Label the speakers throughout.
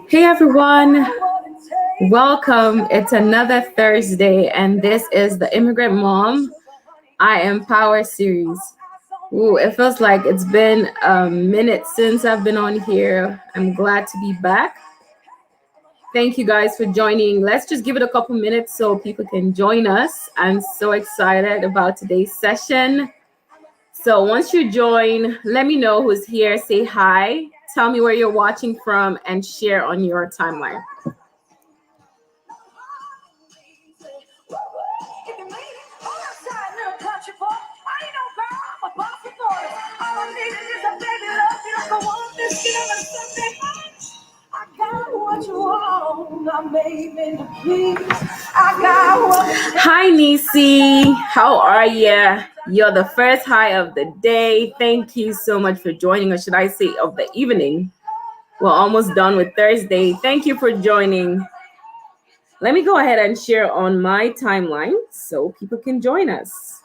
Speaker 1: Hey everyone, welcome. It's another Thursday, and this is the Immigrant Mom I Empower series. Ooh, it feels like it's been a minute since I've been on here. I'm glad to be back. Thank you guys for joining. Let's just give it a couple minutes so people can join us. I'm so excited about today's session. So once you join, let me know who's here. Say hi. Tell me where you're watching from and share on your timeline. Hi, Nisi. How are you? You're the first hi of the day. Thank you so much for joining, or should I say of the evening. We're almost done with Thursday. Thank you for joining. Let me go ahead and share on my timeline so people can join us.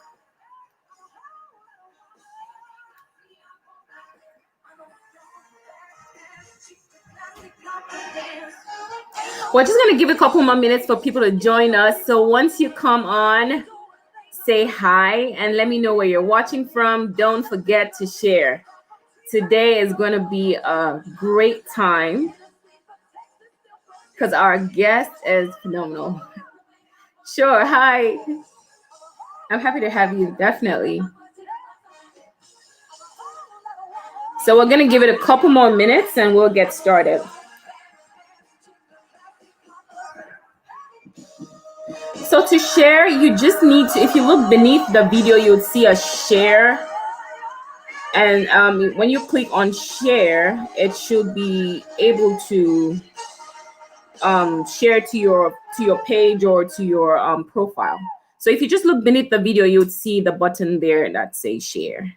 Speaker 1: We're just going to give a couple more minutes for people to join us. So once you come on, say hi and let me know where you're watching from. Don't forget to share. Today is going to be a great time because our guest is phenomenal. Sure. Hi. I'm happy to have you. Definitely. So we're going to give it a couple more minutes and we'll get started. So to share, you just need to, if you look beneath the video, you would see a share. And when you click on share, it should be able to share to your page or to your profile. So if you just look beneath the video, you would see the button there that says share.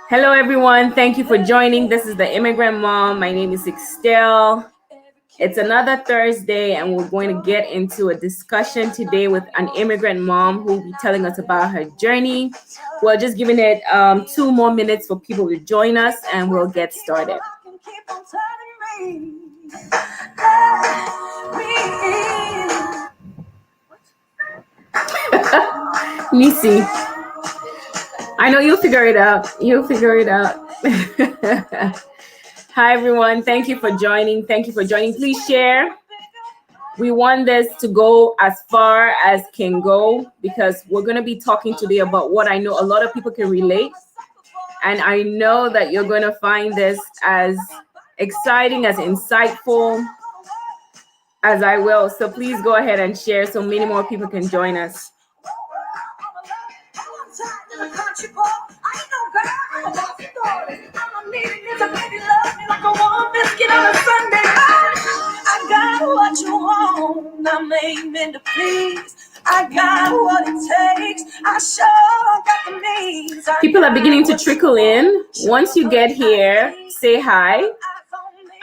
Speaker 1: Hello, everyone. Thank you for joining. This is the Immigrant Mom. My name is Estelle. It's another Thursday, and we're going to get into a discussion today with an immigrant mom who will be telling us about her journey. We're just giving it 2 more minutes for people to join us, and we'll get started. Nisi, I know you'll figure it out. You'll figure it out. Hi, everyone. Thank you for joining. Thank you for joining. Please share. We want this to go as far as can go because we're going to be talking today about what I know a lot of people can relate. And I know that you're going to find this as exciting, as insightful as I will. So please go ahead and share so many more people can join us. People are beginning to trickle in. Once you get here, say hi.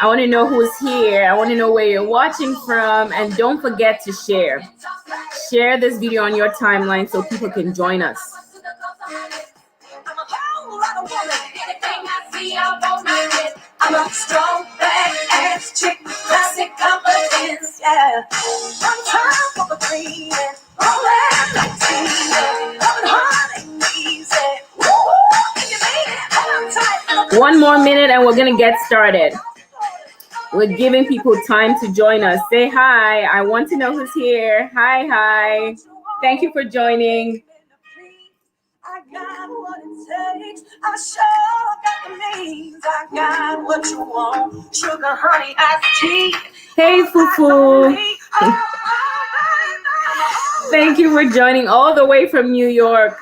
Speaker 1: I want to know who's here. I want to know where you're watching from. And don't forget to share. Share this video on your timeline so people can join us. I'm a strong, badass chick, classic confidence, yeah. One time for the dream, all that like tea, loving hard and easy. One more minute and we're gonna get started. We're giving people time to join us. Say hi. I want to know who's here. Hi. Thank you for joining. I got what it takes. I sure got the means. I got what you want. Sugar, honey, iced tea. Hey, Fufu. Thank you for joining all the way from New York.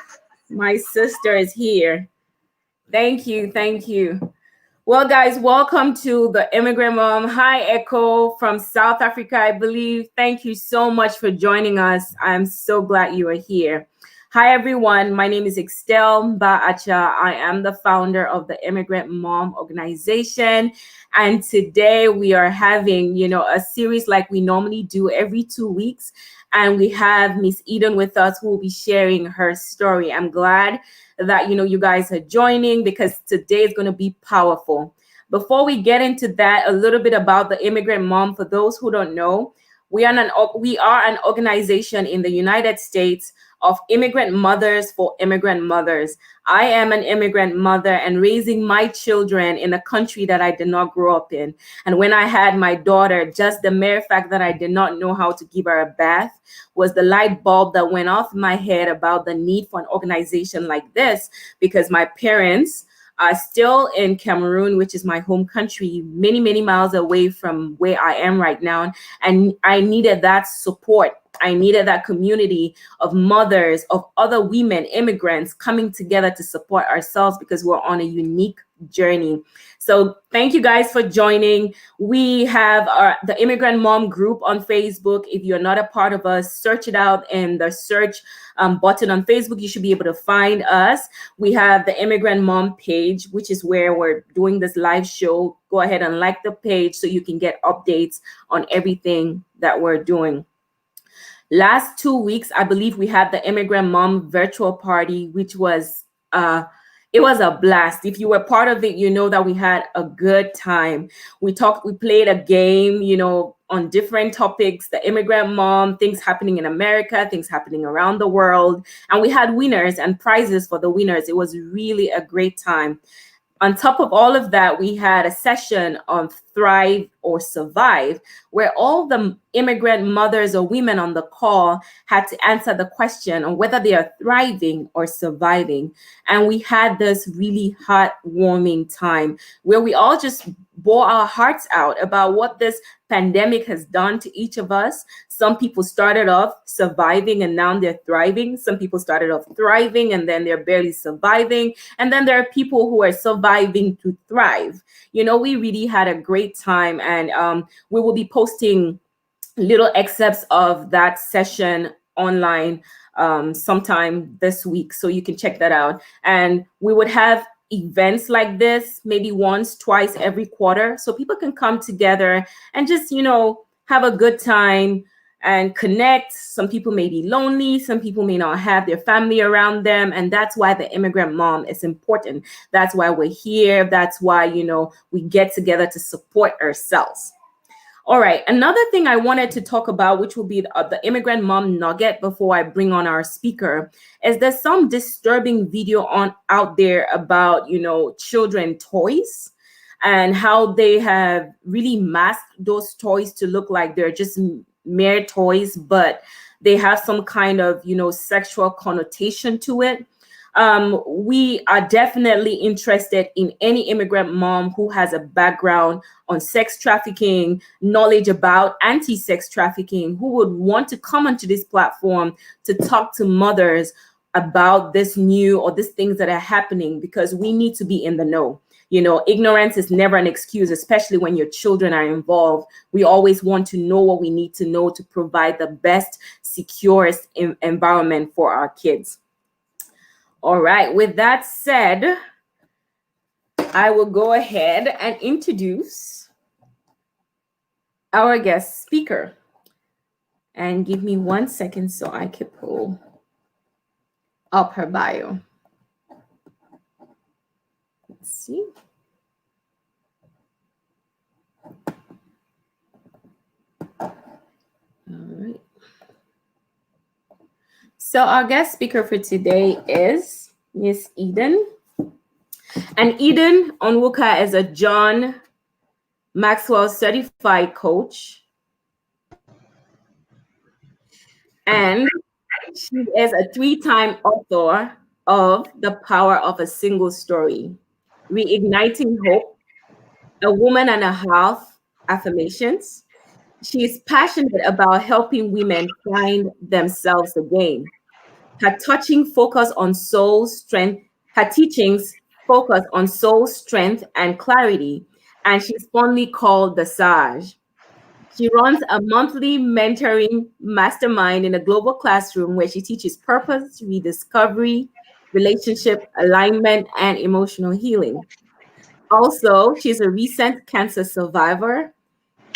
Speaker 1: My sister is here. Thank you. Well, guys, welcome to the Immigrant Mom. Hi, Echo from South Africa, I believe. Thank you so much for joining us. I'm so glad you are here. Hi, everyone. My name is Estelle Mbaacha. I am the founder of the Immigrant Mom organization. And today we are having, a series like we normally do every 2 weeks. and we have Miss Eden with us, who will be sharing her story. I'm glad that you guys are joining, because today is going to be powerful. Before we get into that, a little bit about the Immigrant Mom. For those who don't know, we are an organization in the United States of immigrant mothers for immigrant mothers. I am an immigrant mother and raising my children in a country that I did not grow up in. And when I had my daughter, just the mere fact that I did not know how to give her a bath was the light bulb that went off my head about the need for an organization like this, because my parents are still in Cameroon, which is my home country, many, many miles away from where I am right now. And I needed that support. I needed that community of mothers, of other women, immigrants coming together to support ourselves, because we're on a unique journey. So thank you guys for joining. We have the Immigrant Mom group on Facebook. If you're not a part of us, search it out in the search button on Facebook. You should be able to find us. We have the Immigrant Mom page, which is where we're doing this live show. Go ahead and like the page so you can get updates on everything that we're doing. Last 2 weeks, I believe we had the Immigrant Mom virtual party, which was it was a blast. If you were part of it, you know that we had a good time. We played a game, on different topics, the Immigrant Mom, things happening in America, things happening around the world. And we had winners and prizes for the winners. It was really a great time. On top of all of that, we had a session on Thrive or Survive, where all the immigrant mothers or women on the call had to answer the question on whether they are thriving or surviving. And we had this really heartwarming time where we all just bore our hearts out about what this pandemic has done to each of us. Some people started off surviving and now they're thriving. Some people started off thriving and then they're barely surviving. And then there are people who are surviving to thrive. We really had a great time, and we will be posting little excerpts of that session online sometime this week, so you can check that out. And we would have events like this maybe once, twice every quarter, so people can come together and just have a good time and connect. Some people may be lonely, some people may not have their family around them, and that's why the Immigrant Mom is important. That's why we're here. That's why we get together to support ourselves. All right, another thing I wanted to talk about, which will be the Immigrant Mom nugget before I bring on our speaker, is there's some disturbing video out there about children toys and how they have really masked those toys to look like they're just mere toys, but they have some kind of sexual connotation to it. We are definitely interested in any immigrant mom who has a background on sex trafficking, knowledge about anti-sex trafficking, who would want to come onto this platform to talk to mothers about this new or these things that are happening, because we need to be in the know. Ignorance is never an excuse, especially when your children are involved. We always want to know what we need to know to provide the best, securest environment for our kids. All right, with that said, I will go ahead and introduce our guest speaker. And give me 1 second so I can pull up her bio. Let's see. All right. So our guest speaker for today is Miss Eden. And Eden Onwuka is a John Maxwell certified coach. And she is a 3-time author of The Power of a Single Story, Reigniting Hope, A Woman and a Half, Affirmations. She is passionate about helping women find themselves again. Her teachings focus on soul strength and clarity, and she's fondly called the Sage. She runs a monthly mentoring mastermind in a global classroom where she teaches purpose, rediscovery, relationship alignment, and emotional healing. Also, she's a recent cancer survivor.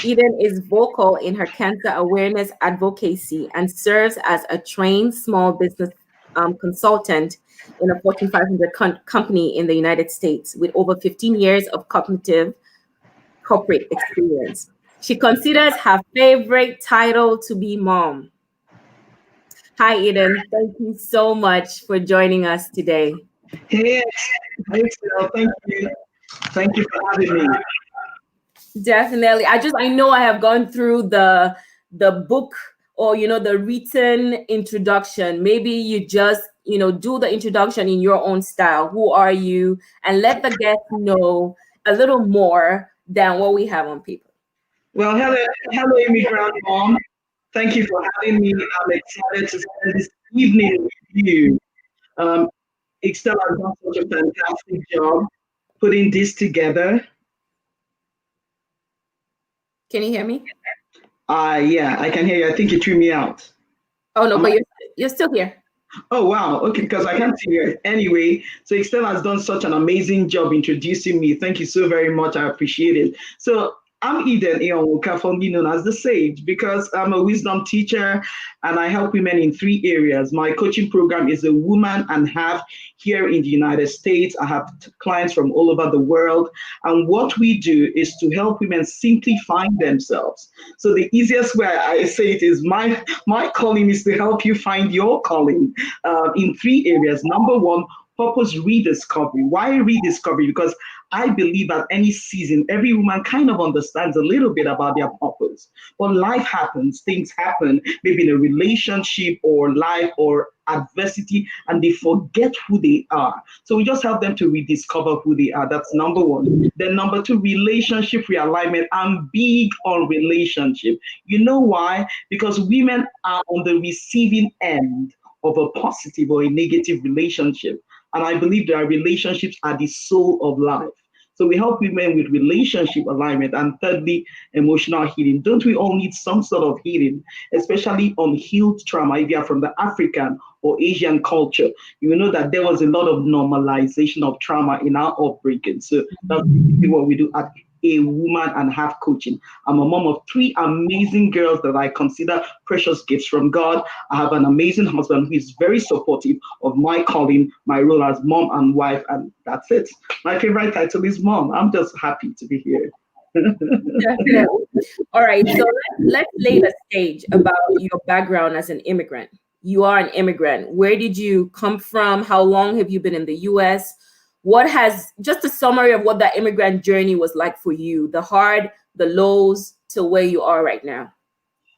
Speaker 1: Eden is vocal in her cancer awareness advocacy and serves as a trained small business consultant in a Fortune 500 company in the United States with over 15 years of cognitive corporate experience. She considers her favorite title to be mom. Hi, Eden. Thank you so much for joining us today.
Speaker 2: Hey, thanks, thank you. Thank you for having me.
Speaker 1: Definitely. I know I have gone through the book, or the written introduction. Maybe you just do the introduction in your own style. Who are you? And let the guests know a little more than what we have on paper.
Speaker 2: Well, hello, Immigrant Mom. Thank you for having me. I'm excited to spend this evening with you. Um, Excel has done such a fantastic job putting this together.
Speaker 1: Can you hear me?
Speaker 2: Yeah, I can hear you. I think you threw me out.
Speaker 1: Oh no,
Speaker 2: Am
Speaker 1: but
Speaker 2: I-
Speaker 1: you're still here.
Speaker 2: Oh, wow. Okay, because I can't see you. Anyway, so Excel has done such an amazing job introducing me. Thank you so very much. I appreciate it. So I'm Eden Onwuka, formerly known as the Sage, because I'm a wisdom teacher and I help women in three areas. My coaching program is a woman and half here in the United States. I have clients from all over the world. And what we do is to help women simply find themselves. So the easiest way I say it is my calling is to help you find your calling in three areas. Number one, purpose rediscovery. Why rediscovery? Because I believe at any season, every woman kind of understands a little bit about their purpose. But life happens, things happen, maybe in a relationship or life or adversity, and they forget who they are. So we just help them to rediscover who they are. That's number one. Then number two, relationship realignment. I'm big on relationship. You know why? Because women are on the receiving end of a positive or a negative relationship. And I believe that relationships are the soul of life. So we help women with relationship alignment. And thirdly, emotional healing. Don't we all need some sort of healing, especially unhealed trauma? If you are from the African or Asian culture, you will know that there was a lot of normalization of trauma in our upbringing. So that's what we do at a woman and half coaching. I'm a mom of three amazing girls that I consider precious gifts from God. I have an amazing husband who is very supportive of my calling, my role as mom and wife, and that's it. My favorite title is mom. I'm just happy to be here.
Speaker 1: Definitely. All right. So let's lay the stage about your background as an immigrant. You are an immigrant. Where did you come from? How long have you been in the US? What has just a summary of what that immigrant journey was like for you, the hard, the lows to where you are right now?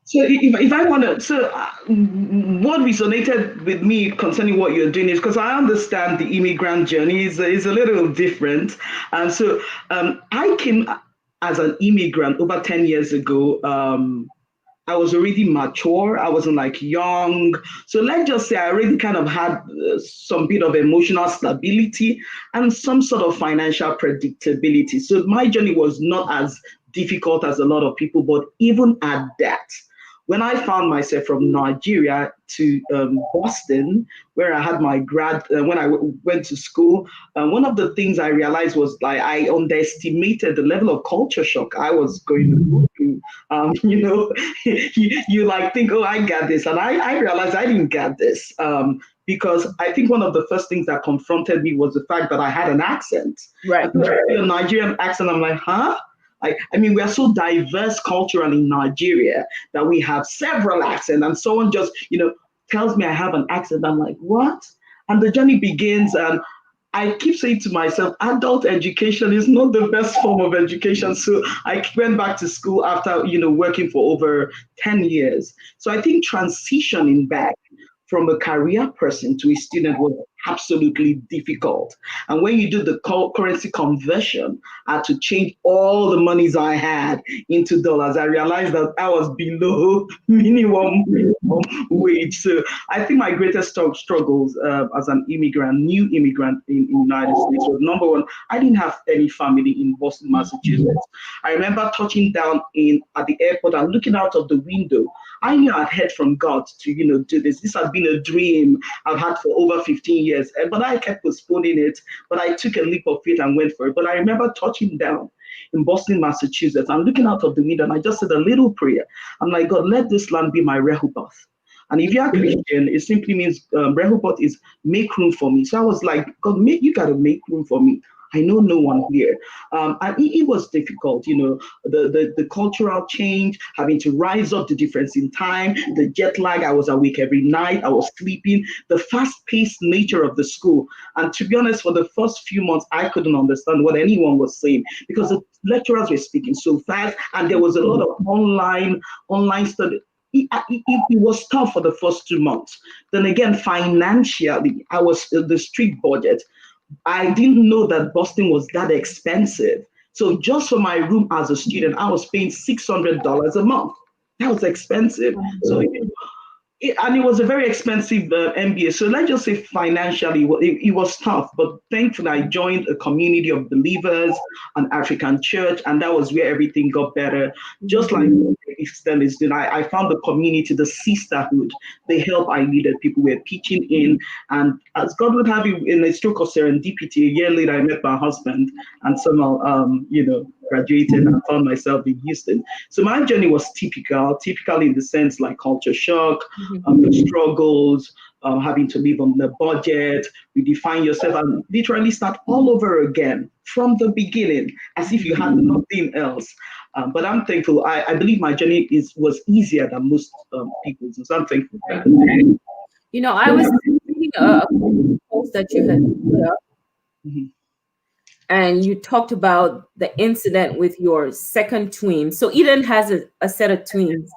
Speaker 2: So if I want to, what resonated with me concerning what you're doing is because I understand the immigrant journey is a little different. And so I came as an immigrant over 10 years ago. I was already mature. I wasn't like young. So let's just say I already kind of had some bit of emotional stability and some sort of financial predictability. So my journey was not as difficult as a lot of people, but even at that, when I found myself from Nigeria to Boston, where I had my when I went to school, one of the things I realized was like I underestimated the level of culture shock I was going to go through. You like think, oh, I got this. And I realized I didn't get this. Because I think one of the first things that confronted me was the fact that I had an accent.
Speaker 1: Right.
Speaker 2: A Nigerian accent. I'm like, huh? We are so diverse culturally in Nigeria that we have several accents, and someone just, tells me I have an accent. I'm like, what? And the journey begins, and I keep saying to myself, adult education is not the best form of education. So I went back to school after, working for over 10 years. So I think transitioning back from a career person to a student was absolutely difficult. And when you do the currency conversion, I had to change all the monies I had into dollars. I realized that I was below minimum wage. So I think my greatest struggles as an immigrant, new immigrant in the United States was number one, I didn't have any family in Boston, Massachusetts. I remember touching down at the airport and looking out of the window. I knew I'd heard from God to, do this. This had been a dream I've had for over 15 years. years. But I kept postponing it. But I took a leap of faith and went for it. But I remember touching down in Boston, Massachusetts. I'm looking out of the window and I just said a little prayer. I'm like, God, let this land be my Rehoboth. And if you are Christian, it simply means Rehoboth is make room for me. So I was like, God, you got to make room for me. I know no one here. And it was difficult, the cultural change, having to rise up, the difference in time, the jet lag. I was awake every night. I was sleeping, the fast-paced nature of the school. And to be honest, for the first few months, I couldn't understand what anyone was saying because the lecturers were speaking so fast and there was a lot of online study. It was tough for the first 2 months. Then again, financially, I was the strict budget. I didn't know that Boston was that expensive. So just for my room as a student, I was paying $600 a month. That was expensive. So and it was a very expensive MBA. So let's just say financially, it was tough. But thankfully, I joined a community of believers, an African church, and that was where everything got better. Just like Eastern is doing, I found the community, the sisterhood, the help I needed. People were pitching in. And as God would have it, in a stroke of serendipity, a year later, I met my husband and somehow, graduated and found myself in Houston. So my journey was typical in the sense like culture shock, the struggles, having to live on the budget, redefine yourself, and literally start all over again from the beginning, as if you had nothing else. But I'm thankful. I believe my journey was easier than most people's, so I'm thankful for that.
Speaker 1: I was reading a post that you had put up, and you talked about the incident with your second twin. So Eden has a set of twins.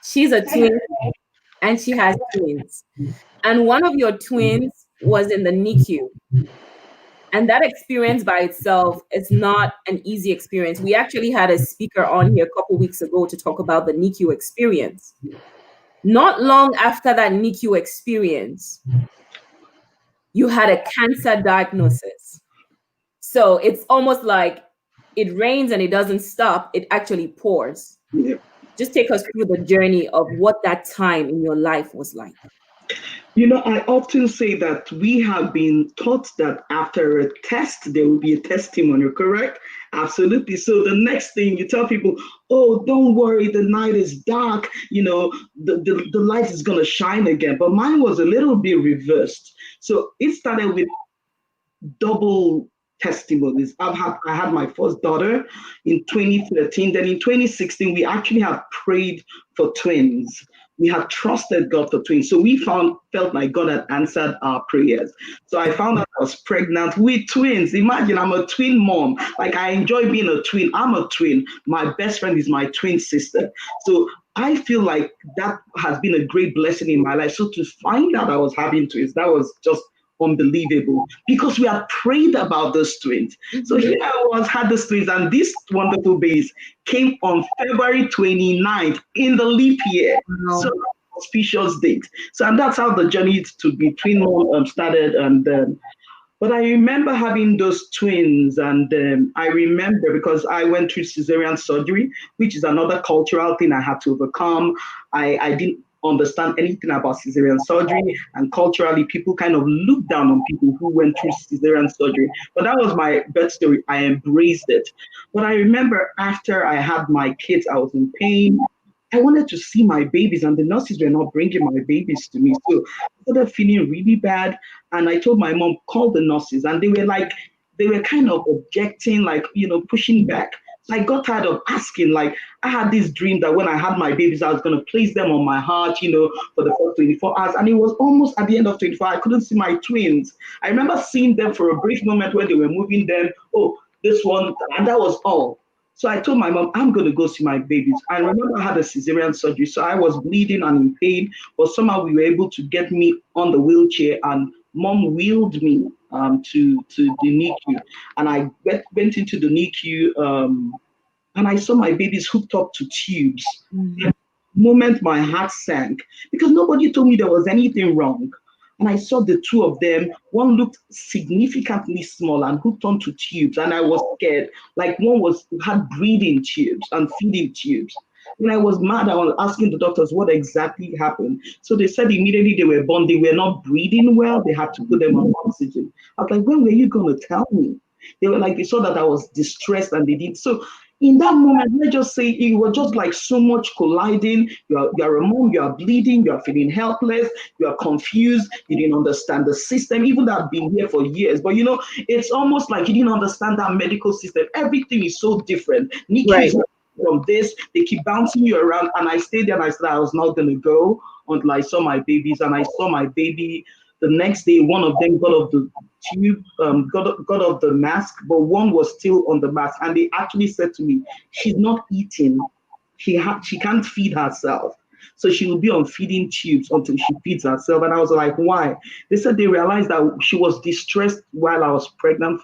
Speaker 1: She's a twin and she has twins. And one of your twins was in the NICU. And that experience by itself is not an easy experience. We actually had a speaker on here a couple weeks ago to talk about the NICU experience. Not long after that NICU experience, you had a cancer diagnosis. So it's almost like it rains and it doesn't stop. It actually pours.
Speaker 2: Yeah.
Speaker 1: Just take us through the journey of what that time in your life was like.
Speaker 2: I often say that we have been taught that after a test, there will be a testimony, correct? Absolutely. So the next thing you tell people, oh, don't worry, the night is dark, the light is going to shine again. But mine was a little bit reversed. So it started with double testimonies. I had my first daughter in 2013. Then in 2016, we actually had prayed for twins. We had trusted God for twins. So we felt like God had answered our prayers. So I found out I was pregnant with twins. Imagine, I'm a twin mom. Like, I enjoy being a twin. I'm a twin. My best friend is my twin sister. So I feel like that has been a great blessing in my life. So to find out I was having twins, that was just unbelievable, because we had prayed about those twins. So here I had these twins, and these wonderful babies came on February 29th in the leap year. Wow. So auspicious date. So, and that's how the journey to be twin mom started. And but I remember having those twins, and I remember because I went through cesarean surgery, which is another cultural thing I had to overcome. I didn't understand anything about cesarean surgery, and culturally people kind of look down on people who went through cesarean surgery. But that was my birth story. I embraced it. But I remember after I had my kids, I was in pain. I wanted to see my babies, and the nurses were not bringing my babies to me. So I started feeling really bad. And I told my mom, call the nurses. And they were kind of objecting, like, pushing back. So I got tired of asking. Like, I had this dream that when I had my babies, I was going to place them on my heart, for the first 24 hours. And it was almost at the end of 24 hours, I couldn't see my twins. I remember seeing them for a brief moment when they were moving them. Oh, this one, and that was all. So I told my mom, I'm going to go see my babies. I remember I had a cesarean surgery, so I was bleeding and in pain, but somehow we were able to get me on the wheelchair, and mom wheeled me to the NICU. And I went into the NICU, and I saw my babies hooked up to tubes. The moment my heart sank, because nobody told me there was anything wrong. And I saw the two of them. One looked significantly small and hooked onto tubes, and I was scared. Like, one had breathing tubes and feeding tubes. And I was mad. I was asking the doctors what exactly happened. So they said immediately they were born, they were not breathing well. They had to put them on oxygen. I was like, when were you going to tell me? They were like, they saw that I was distressed and they did. So in that moment, let's just say it was just like so much colliding. You're a mom, you are bleeding, you are feeling helpless, you are confused, you didn't understand the system, even though I've been here for years. But it's almost like you didn't understand that medical system. Everything is so different. NICU
Speaker 1: Right.
Speaker 2: is from this, they keep bouncing you around. And I stayed there and I said I was not gonna go until I saw my babies. And I saw my baby the next day. One of them got off the tube, got off the mask, but one was still on the mask. And they actually said to me, she's not eating. She can't feed herself. So she will be on feeding tubes until she feeds herself. And I was like, why? They said they realized that she was distressed while I was pregnant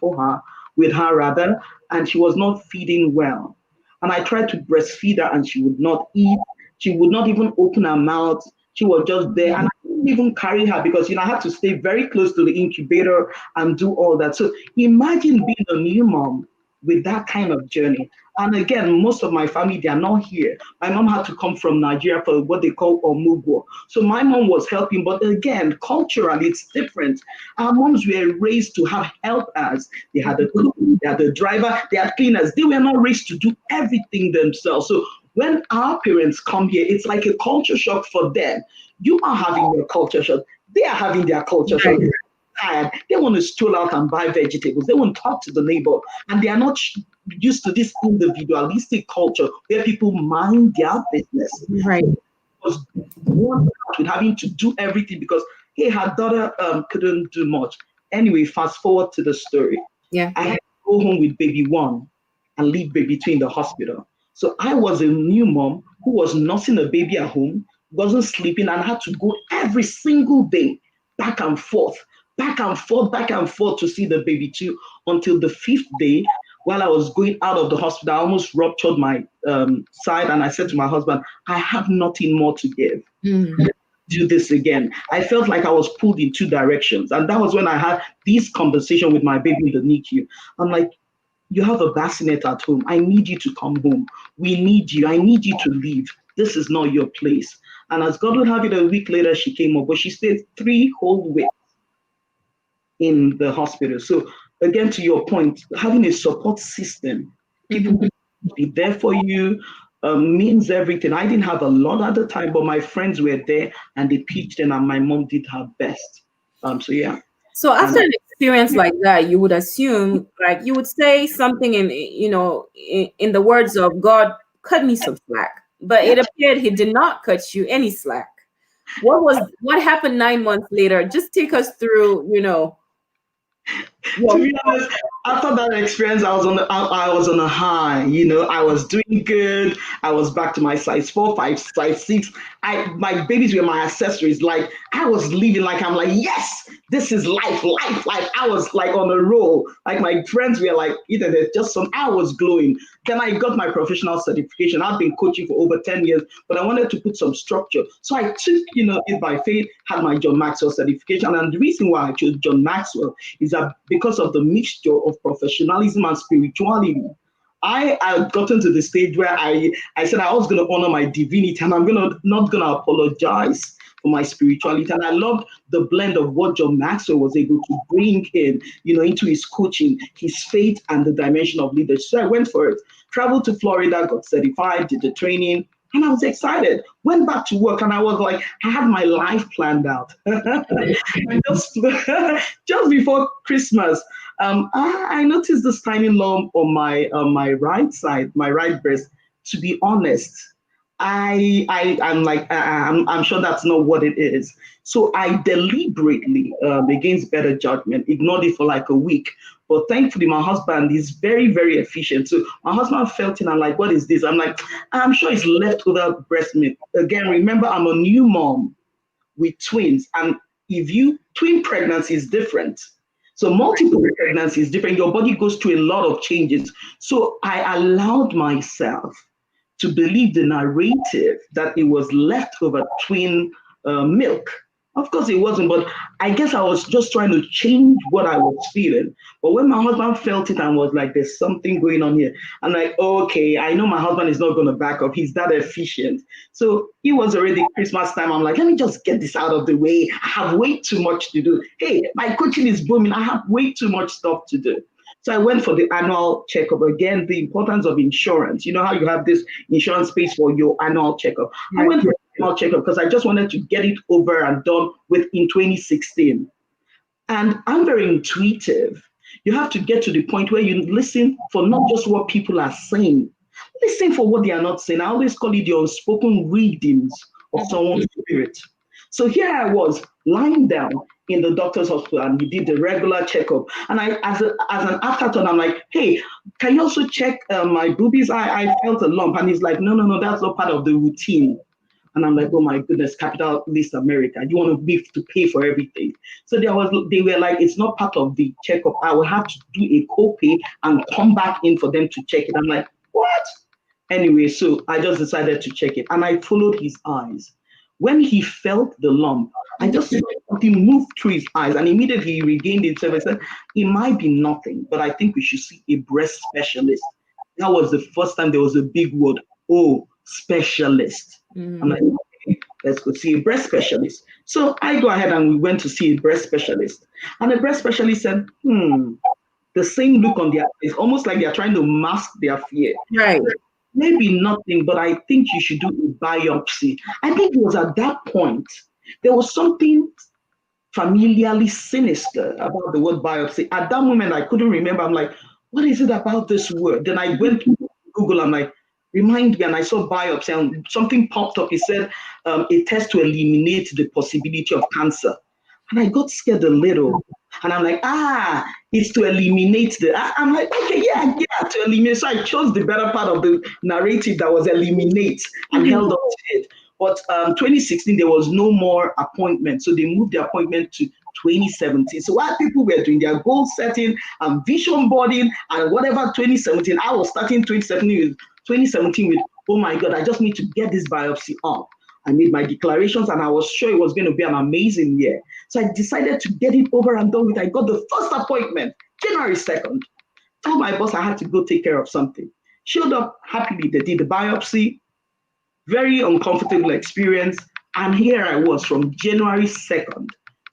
Speaker 2: with her rather, and she was not feeding well. And I tried to breastfeed her and she would not eat. She would not even open her mouth. She was just there. And I couldn't even carry her because I had to stay very close to the incubator and do all that. So imagine being a new mom with that kind of journey. And again, most of my family, they are not here. My mom had to come from Nigeria for what they call Onwuka. So my mom was helping, but again, culturally, it's different. Our moms were raised to have helpers. They had a cook, they had a driver, they had cleaners. They were not raised to do everything themselves. So when our parents come here, it's like a culture shock for them. You are having your culture shock. They are having their culture shock. Tired. They want to stroll out and buy vegetables. They want to talk to the neighbor. And they are not used to this individualistic culture where people mind their business.
Speaker 1: Right.
Speaker 2: Was worn out with having to do everything because, hey, her daughter couldn't do much. Anyway, fast forward to the story.
Speaker 1: Yeah.
Speaker 2: I had to go home with baby one and leave baby two in the hospital. So I was a new mom who was nursing a baby at home, wasn't sleeping, and had to go every single day back and forth, back and forth, back and forth to see the baby too until the fifth day. While I was going out of the hospital, I almost ruptured my side, and I said to my husband, I have nothing more to give. Do this again. I felt like I was pulled in two directions. And that was when I had this conversation with my baby in the NICU. I'm like, you have a bassinet at home. I need you to come home. We need you. I need you to leave. This is not your place. And as God would have it, a week later, she came up, but she stayed 3 whole weeks in the hospital. So again, to your point, having a support system, people who be there for you, means everything. I didn't have a lot at the time, but my friends were there and they pitched in, and my mom did her best. So yeah.
Speaker 1: So after an experience like that, you would assume, like you would say something in the words of God, cut me some slack. But it appeared he did not cut you any slack. What happened 9 months later? Just take us through,
Speaker 2: To be honest, after that experience, I was on a high. I was doing good. I was back to my size 4, 5, size 6. My babies were my accessories. Like I was living like I'm like, yes, this is life. Like I was like on a roll. Like my friends were like, either there's just some I was glowing. Then I got my professional certification. I've been coaching for over 10 years, but I wanted to put some structure. So I took, it by faith, had my John Maxwell certification. And the reason why I chose John Maxwell is that because of the mixture of professionalism and spirituality. I had gotten to the stage where I said I was going to honor my divinity, and I'm not going to apologize for my spirituality. And I loved the blend of what John Maxwell was able to bring in, into his coaching, his faith, and the dimension of leadership. So I went for it. Traveled to Florida, got certified, did the training, and I was excited. Went back to work, and I was like, I had my life planned out. just before Christmas, I noticed this tiny lump on my right side, my right breast. To be honest, I'm like, I'm sure that's not what it is. So I deliberately, against better judgment, ignored it for like a week. But thankfully, my husband is very, very efficient. So my husband felt it and like, what is this? I'm like, I'm sure it's leftover breast milk. Again, remember, I'm a new mom with twins. And twin pregnancy is different. So multiple pregnancy is different. Your body goes through a lot of changes. So I allowed myself to believe the narrative that it was leftover twin milk. Of course, it wasn't, but I guess I was just trying to change what I was feeling. But when my husband felt it and was like, there's something going on here, I'm like, okay, I know my husband is not going to back up. He's that efficient. So it was already Christmas time. I'm like, let me just get this out of the way. I have way too much to do. Hey, my coaching is booming. I have way too much stuff to do. So I went for the annual checkup. Again, the importance of insurance. You know how you have this insurance space for your annual checkup. I
Speaker 1: Right.
Speaker 2: went for the annual checkup because I just wanted to get it over and done with in 2016. And I'm very intuitive. You have to get to the point where you listen for not just what people are saying, listen for what they are not saying. I always call it the unspoken readings of someone's spirit. So here I was lying down in the doctor's hospital and we did the regular checkup. And as an afterthought, I'm like, hey, can you also check my boobies? I felt a lump. And he's like, no, no, no, that's not part of the routine. And I'm like, oh my goodness, capitalist America. You want to be to pay for everything. So they were like, it's not part of the checkup. I will have to do a copay and come back in for them to check it. I'm like, what? Anyway, so I just decided to check it and I followed his eyes. When he felt the lump, I just saw something move through his eyes and immediately he regained himself and said, it might be nothing, but I think we should see a breast specialist. That was the first time there was a big word, oh, specialist. I'm like, okay, let's go see a breast specialist. So I go ahead and we went to see a breast specialist. And the breast specialist said, the same look on their face, almost like they're trying to mask their fear.
Speaker 1: Right.
Speaker 2: Maybe nothing, but I think you should do a biopsy. I think it was at that point, there was something familiarly sinister about the word biopsy. At that moment, I couldn't remember. I'm like, what is it about this word? Then I went to Google. I'm like, remind me. And I saw biopsy and something popped up. It said a test to eliminate the possibility of cancer. And I got scared a little. And I'm like, it's to eliminate I'm like, okay, yeah, to eliminate. So I chose the better part of the narrative that was eliminate and held on to it. But 2016, there was no more appointment. So they moved the appointment to 2017. So while people were doing their goal setting and vision boarding and whatever 2017, I was starting 2017 with, oh my God, I just need to get this biopsy up. I made my declarations and I was sure it was going to be an amazing year. So I decided to get it over and done with. I got the first appointment, January 2nd. Told my boss I had to go take care of something. Showed up happily. They did the biopsy. Very uncomfortable experience. And here I was from January 2nd,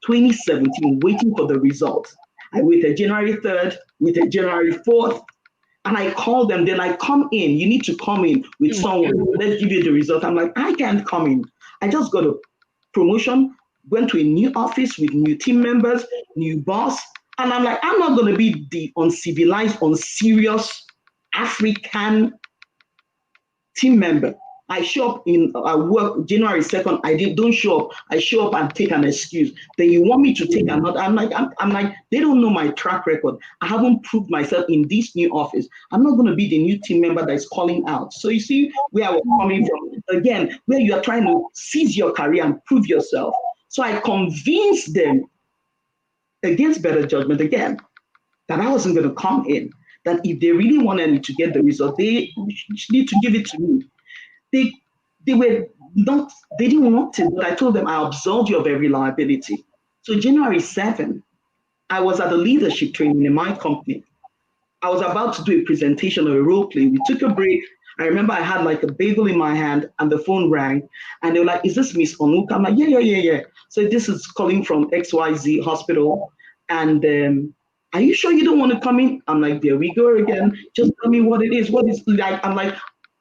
Speaker 2: 2017, waiting for the results. I waited January 3rd, waited January 4th, and I called them. Then I come in. You need to come in with someone. Let's give you the result. I'm like, I can't come in. I just got a promotion, went to a new office with new team members, new boss. And I'm like, I'm not going to be the uncivilized, unserious African team member. I show up in work January 2nd. Don't show up. I show up and take an excuse. Then you want me to take another. I'm like, they don't know my track record. I haven't proved myself in this new office. I'm not going to be the new team member that is calling out. So you see where I was coming from. Again, where you are trying to seize your career and prove yourself. So I convinced them against better judgment again that I wasn't going to come in. That if they really wanted me to get the result, they need to give it to me. They were not, they didn't want it, but I told them I absolved you of every liability. So January 7th, I was at a leadership training in my company. I was about to do a presentation or a role play. We took a break. I remember I had like a bagel in my hand and the phone rang and they were like, is this Miss Onwuka? I'm like, yeah. So this is calling from XYZ hospital. And are you sure you don't want to come in? I'm like, there we go again. Just tell me what it is. What is like? I'm like,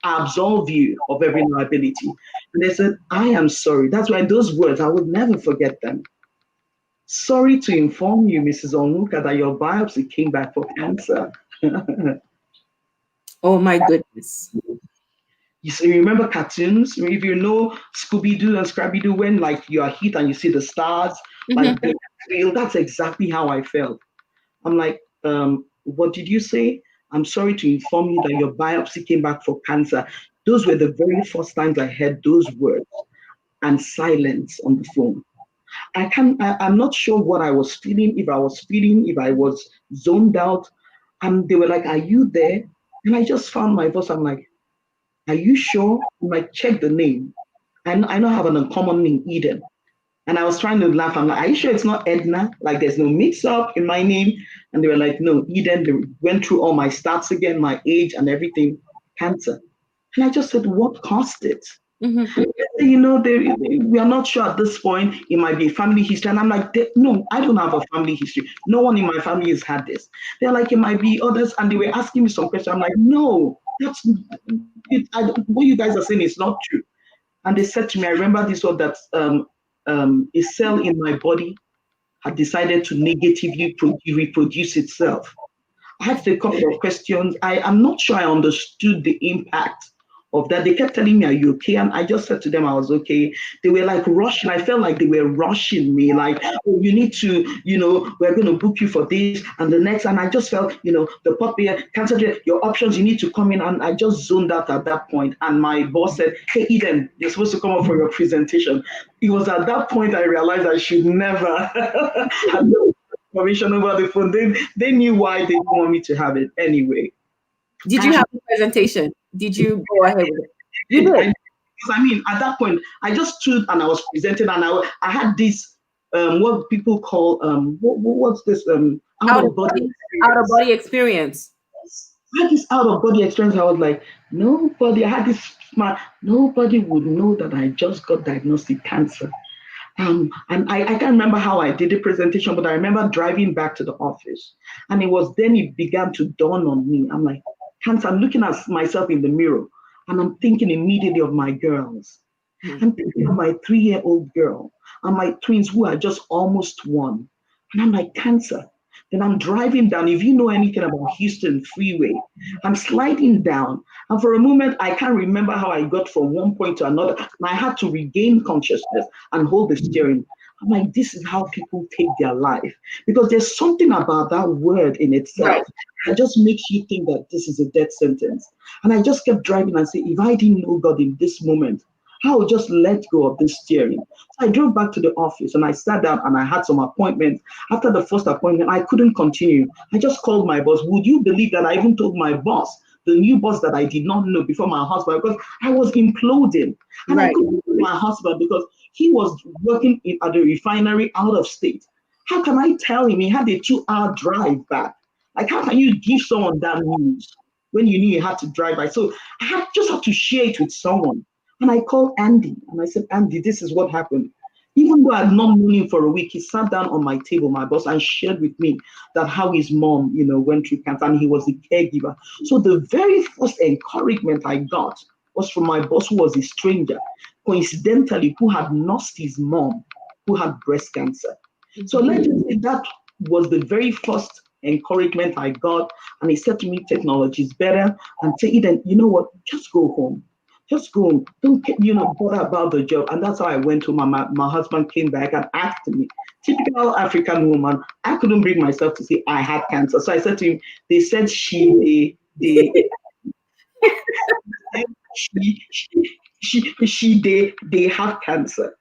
Speaker 2: I absolve you of every liability. And they said, I am sorry. That's why those words, I would never forget them. Sorry to inform you, Mrs. Onwuka, that your biopsy came back for cancer.
Speaker 1: Oh my goodness.
Speaker 2: You remember cartoons? If you know Scooby-Doo and Scrappy-Doo, when like you are hit and you see the stars, like that's exactly how I felt. I'm like, what did you say? I'm sorry to inform you that your biopsy came back for cancer. Those were the very first times I heard those words and silence on the phone. I'm not sure what I was feeling, if I was zoned out. And they were like, are you there? And I just found my voice. I'm like, are you sure? I'm like, check the name. I know I have an uncommon name, Eden. And I was trying to laugh. I'm like, are you sure it's not Edna? Like, there's no mix up in my name. And they were like, no, Eden. They went through all my stats again, my age and everything, cancer. And I just said, what caused it?
Speaker 1: Mm-hmm.
Speaker 2: We are not sure at this point. It might be family history. And I'm like, no, I don't have a family history. No one in my family has had this. They're like, it might be others. And they were asking me some questions. I'm like, no, what you guys are saying is not true. And they said to me, I remember this one that a cell in my body had decided to negatively reproduce itself. I had a couple of questions. I am not sure I understood the impact of that. They kept telling me, are you okay? And I just said to them I was okay. They were like rushing. I felt like they were rushing me, like, oh, you need to, we're going to book you for this and the next. And I just felt, the puppy, cancel your options, you need to come in. And I just zoned out at that point. And my boss said, hey, Eden, you're supposed to come up for your presentation. It was at that point I realized I should never have information over the phone. They knew why they didn't want me to have it anyway.
Speaker 1: Did you have a presentation? Did you go ahead with it? You did.
Speaker 2: Because I mean, at that point, I just stood and I was presenting, and I had this what people call what's this
Speaker 1: out of body experience.
Speaker 2: I had this out of body experience. I was like, nobody. I had this smart. Nobody would know that I just got diagnosed with cancer. And I can't remember how I did the presentation, but I remember driving back to the office. And it was then it began to dawn on me. I'm like, cancer, I'm looking at myself in the mirror and I'm thinking immediately of my girls. I'm thinking of my 3-year-old girl and my twins who are just almost 1. And I'm like, cancer. Then I'm driving down. If you know anything about Houston Freeway, I'm sliding down. And for a moment, I can't remember how I got from one point to another. And I had to regain consciousness and hold the steering. I'm like, this is how people take their life. Because there's something about that word in itself that just makes you think that this is a death sentence. And I just kept driving and said, if I didn't know God in this moment, I would just let go of this steering. So I drove back to the office and I sat down and I had some appointments. After the first appointment, I couldn't continue. I just called my boss. Would you believe that I even told my boss, the new boss that I did not know before my husband, because I was imploding. And I couldn't tell my husband because he was working at the refinery out of state. How can I tell him he had a 2-hour drive back? Like, how can you give someone that news when you knew you had to drive by? So I just had to share it with someone. And I called Andy and I said, Andy, this is what happened. Even though I had not known him for a week, he sat down on my table, my boss, and shared with me that how his mom, went through cancer and he was the caregiver. So the very first encouragement I got was from my boss, who was a stranger, coincidentally, who had lost his mom, who had breast cancer. So let's just say that was the very first encouragement I got. And he said to me, technology is better. And say, Eden, you know what? Just go home. Just go, don't bother about the job. And that's how I went home. My husband came back and asked me, typical African woman, I couldn't bring myself to say I had cancer. So I said to him, they said they have cancer.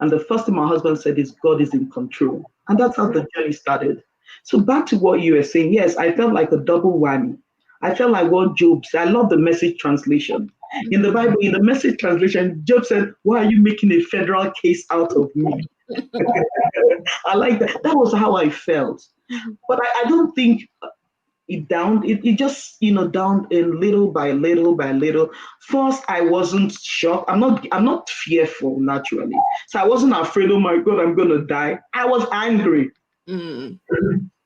Speaker 2: And the first thing my husband said is God is in control. And that's how the journey started. So back to what you were saying, yes, I felt like a double whammy. I felt like what Job said. I love the Message translation. In the Bible, in the Message translation, Job said, why are you making a federal case out of me? I like that. That was how I felt. But I don't think it just down in little by little by little. First, I wasn't shocked. I'm not fearful naturally. So I wasn't afraid, oh my God, I'm gonna die. I was angry.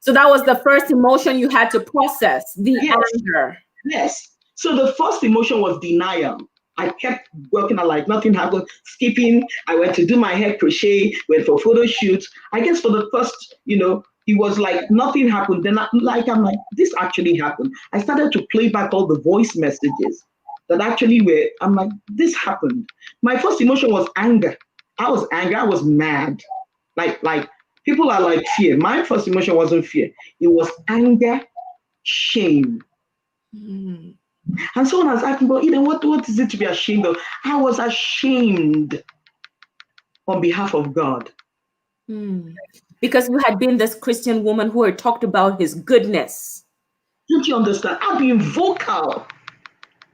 Speaker 1: So that was the first emotion you had to process, the anger.
Speaker 2: Yes. So the first emotion was denial. I kept working on like nothing happened, skipping. I went to do my hair crochet, went for photo shoots. I guess for the first, it was like nothing happened. Then I'm like, this actually happened. I started to play back all the voice messages that actually I'm like, this happened. My first emotion was anger. I was angry. I was mad. Like people are like fear. My first emotion wasn't fear. It was anger, shame. And someone was asking, but what is it to be ashamed of? I was ashamed on behalf of God.
Speaker 1: Because you had been this Christian woman who had talked about his goodness.
Speaker 2: Don't you understand? I've been vocal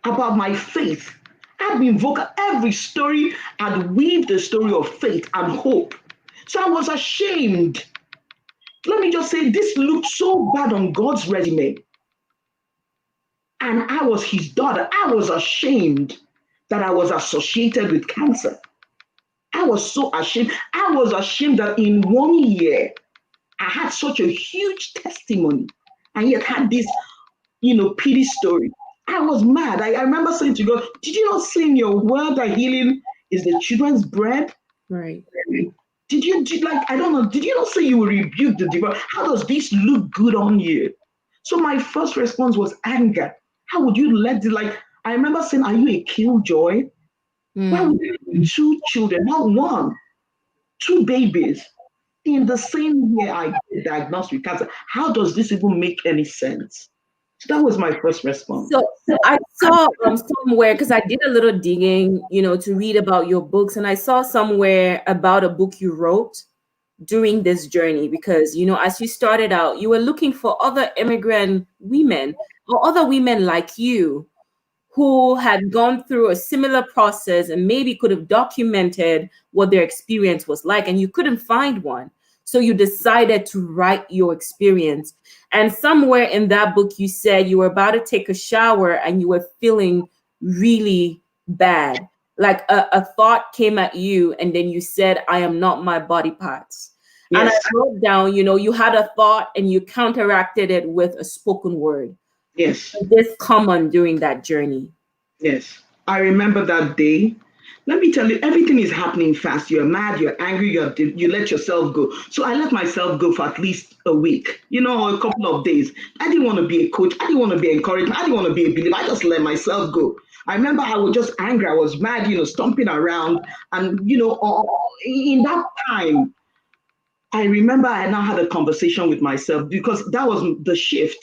Speaker 2: about my faith. I've been vocal. Every story, I'd weave the story of faith and hope. So I was ashamed. Let me just say, this looked so bad on God's resume. And I was his daughter. I was ashamed that I was associated with cancer. I was so ashamed. I was ashamed that in 1 year, I had such a huge testimony and yet had this, pity story. I was mad. I remember saying to God, did you not say in your word that healing is the children's bread?
Speaker 1: Right.
Speaker 2: Did you, I don't know, did you not say you will rebuke the devourer? How does this look good on you? So my first response was anger. How would you I remember saying, are you a killjoy? Why would you have 2 children, not one, 2 babies in the same year I get diagnosed with cancer? How does this even make any sense? So that was my first response.
Speaker 1: So I saw somewhere, because I did a little digging, to read about your books, and I saw somewhere about a book you wrote during this journey, because as you started out, you were looking for other immigrant women or other women like you who had gone through a similar process and maybe could have documented what their experience was like, and you couldn't find one. So you decided to write your experience. And somewhere in that book, you said you were about to take a shower and you were feeling really bad. Like a thought came at you, and then you said, I am not my body parts. Yes. And I wrote down, you had a thought and you counteracted it with a spoken word.
Speaker 2: Yes.
Speaker 1: This common during that journey.
Speaker 2: Yes. I remember that day. Let me tell you, everything is happening fast. You're mad, you're angry, you let yourself go. So I let myself go for at least a week, a couple of days. I didn't want to be a coach. I didn't want to be encouraged. I didn't want to be a believer. I just let myself go. I remember I was just angry. I was mad, stomping around. And, in that time, I remember I now had a conversation with myself, because that was the shift.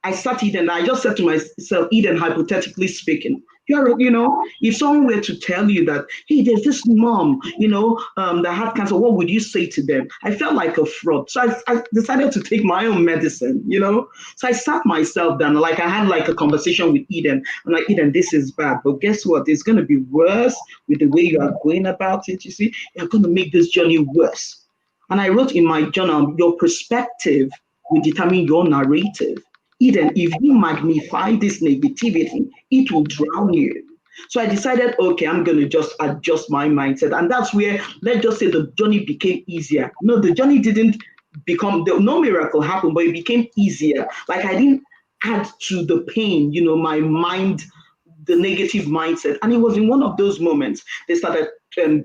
Speaker 2: I sat Eden, I just said to myself, Eden, hypothetically speaking, if someone were to tell you that, hey, there's this mom, that had cancer, what would you say to them? I felt like a fraud. So I decided to take my own medicine, So I sat myself down, I had a conversation with Eden. I'm like, Eden, this is bad, but guess what? It's going to be worse with the way you are going about it. You see, you're going to make this journey worse. And I wrote in my journal, your perspective will determine your narrative. Eden, if you magnify this negativity, it will drown you. So I decided, okay, I'm going to just adjust my mindset. And that's where, let's just say, the journey became easier. No, the journey didn't no miracle happened, but it became easier. Like I didn't add to the pain, my mind, the negative mindset. And it was in one of those moments they started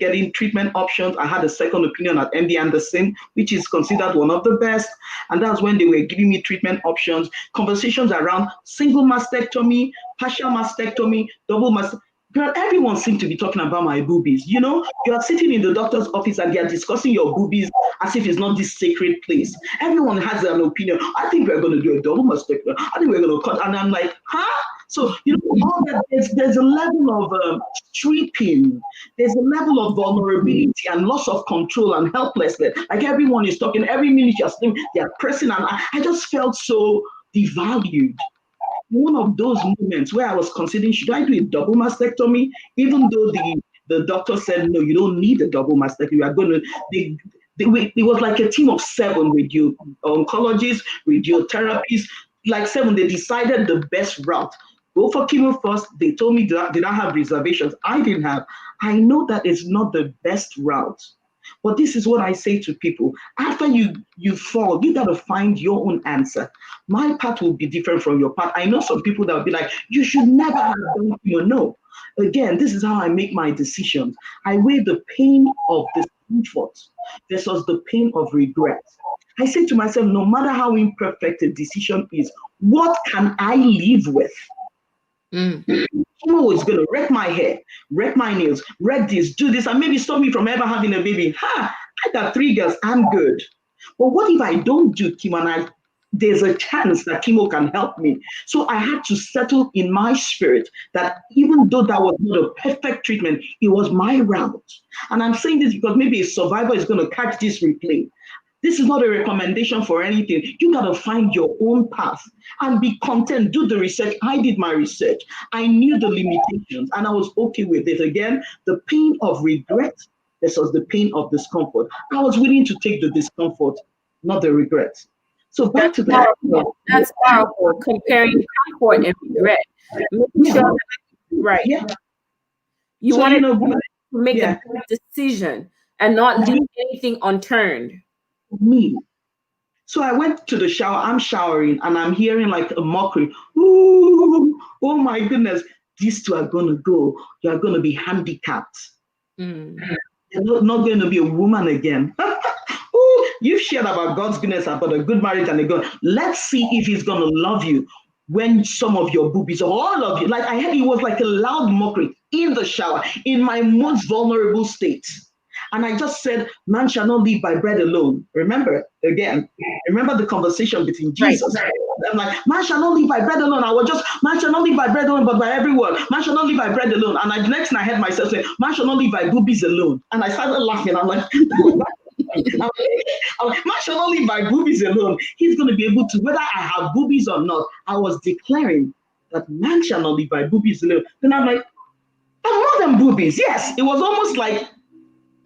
Speaker 2: getting treatment options. I had a second opinion at MD Anderson, which is considered one of the best. And that's when they were giving me treatment options, conversations around single mastectomy, partial mastectomy, double mastectomy. Girl, everyone seemed to be talking about my boobies. You are sitting in the doctor's office and they are discussing your boobies as if it's not this sacred place. Everyone has an opinion. I think we're going to do a double mastectomy. I think we're going to cut. And I'm like, huh? So, all that there's a level of stripping. There's a level of vulnerability and loss of control and helplessness. Like everyone is talking, every minute you're saying, they're pressing. And I just felt so devalued. One of those moments where I was considering, should I do a double mastectomy? Even though the doctor said, no, you don't need a double mastectomy. You are going to, it was like a team of 7 oncologists, radiotherapists, like 7. They decided the best route. Go for chemo first. They told me that did I have reservations? I didn't have. I know that it's not the best route. But this is what I say to people. After you fall, you got to find your own answer. My path will be different from your path. I know some people that will be like, you should never have done chemo. No. Again, this is how I make my decisions. I weigh the pain of discomfort versus the pain of regret. I say to myself, no matter how imperfect a decision is, what can I live with? Someone was going to wreck my hair, wreck my nails, wreck this, do this, and maybe stop me from ever having a baby. I got 3 girls, I'm good. But what if I don't do chemo and there's a chance that chemo can help me? So I had to settle in my spirit that even though that was not a perfect treatment, it was my route. And I'm saying this because maybe a survivor is going to catch this replay. This is not a recommendation for anything. You got to find your own path and be content. Do the research. I did my research. I knew the limitations and I was okay with it. Again, the pain of regret versus the pain of discomfort. I was willing to take the discomfort, not the regret. So back
Speaker 1: That's
Speaker 2: to that.
Speaker 1: powerful. That's powerful. Comparing comfort and regret. Making
Speaker 2: Yeah,
Speaker 1: sure that, right.
Speaker 2: yeah.
Speaker 1: You
Speaker 2: So,
Speaker 1: wanted to make the
Speaker 2: yeah,
Speaker 1: best decision and not leave anything unturned.
Speaker 2: me. So I went to the shower. I'm showering and I'm hearing like a mockery. Ooh, oh my goodness. These two are going to go. You're going to be handicapped.
Speaker 1: Mm.
Speaker 2: You're not going to be a woman again. Ooh, you've shared about God's goodness, about a good marriage and a good. Let's see if he's going to love you when some of your boobies, all of you, like I heard it was like a loud mockery in the shower, in my most vulnerable state. And I just said, man shall not live by bread alone. Remember, again, remember the conversation between Jesus. Right. I'm like, man shall not live by bread alone. I was just, man shall not live by bread alone, but by every word. Man shall not live by bread alone. And next I heard myself say, man shall not live by boobies alone. And I started laughing. I'm like, man shall not live by boobies alone. He's going to be able to, whether I have boobies or not. I was declaring that man shall not live by boobies alone. Then I'm like, I'm more than boobies. Yes, it was almost like,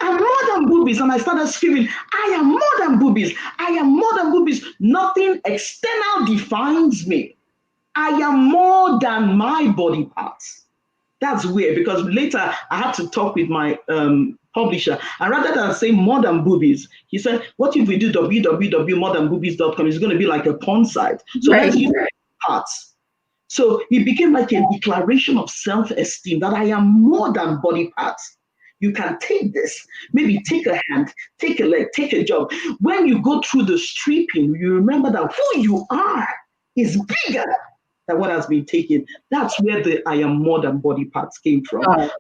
Speaker 2: I'm more than boobies. And I started screaming, I am more than boobies. I am more than boobies. Nothing external defines me. I am more than my body parts. That's weird because later I had to talk with my publisher. And rather than say more than boobies, he said, what if we do www.morethanboobies.com? It's going to be like a porn site. So let's use parts. So it became like a declaration of self-esteem that I am more than body parts. You can take this, maybe take a hand, take a leg, take a job. When you go through the stripping, you remember that who you are is bigger than what has been taken. That's where the I am more than body parts came from. I'm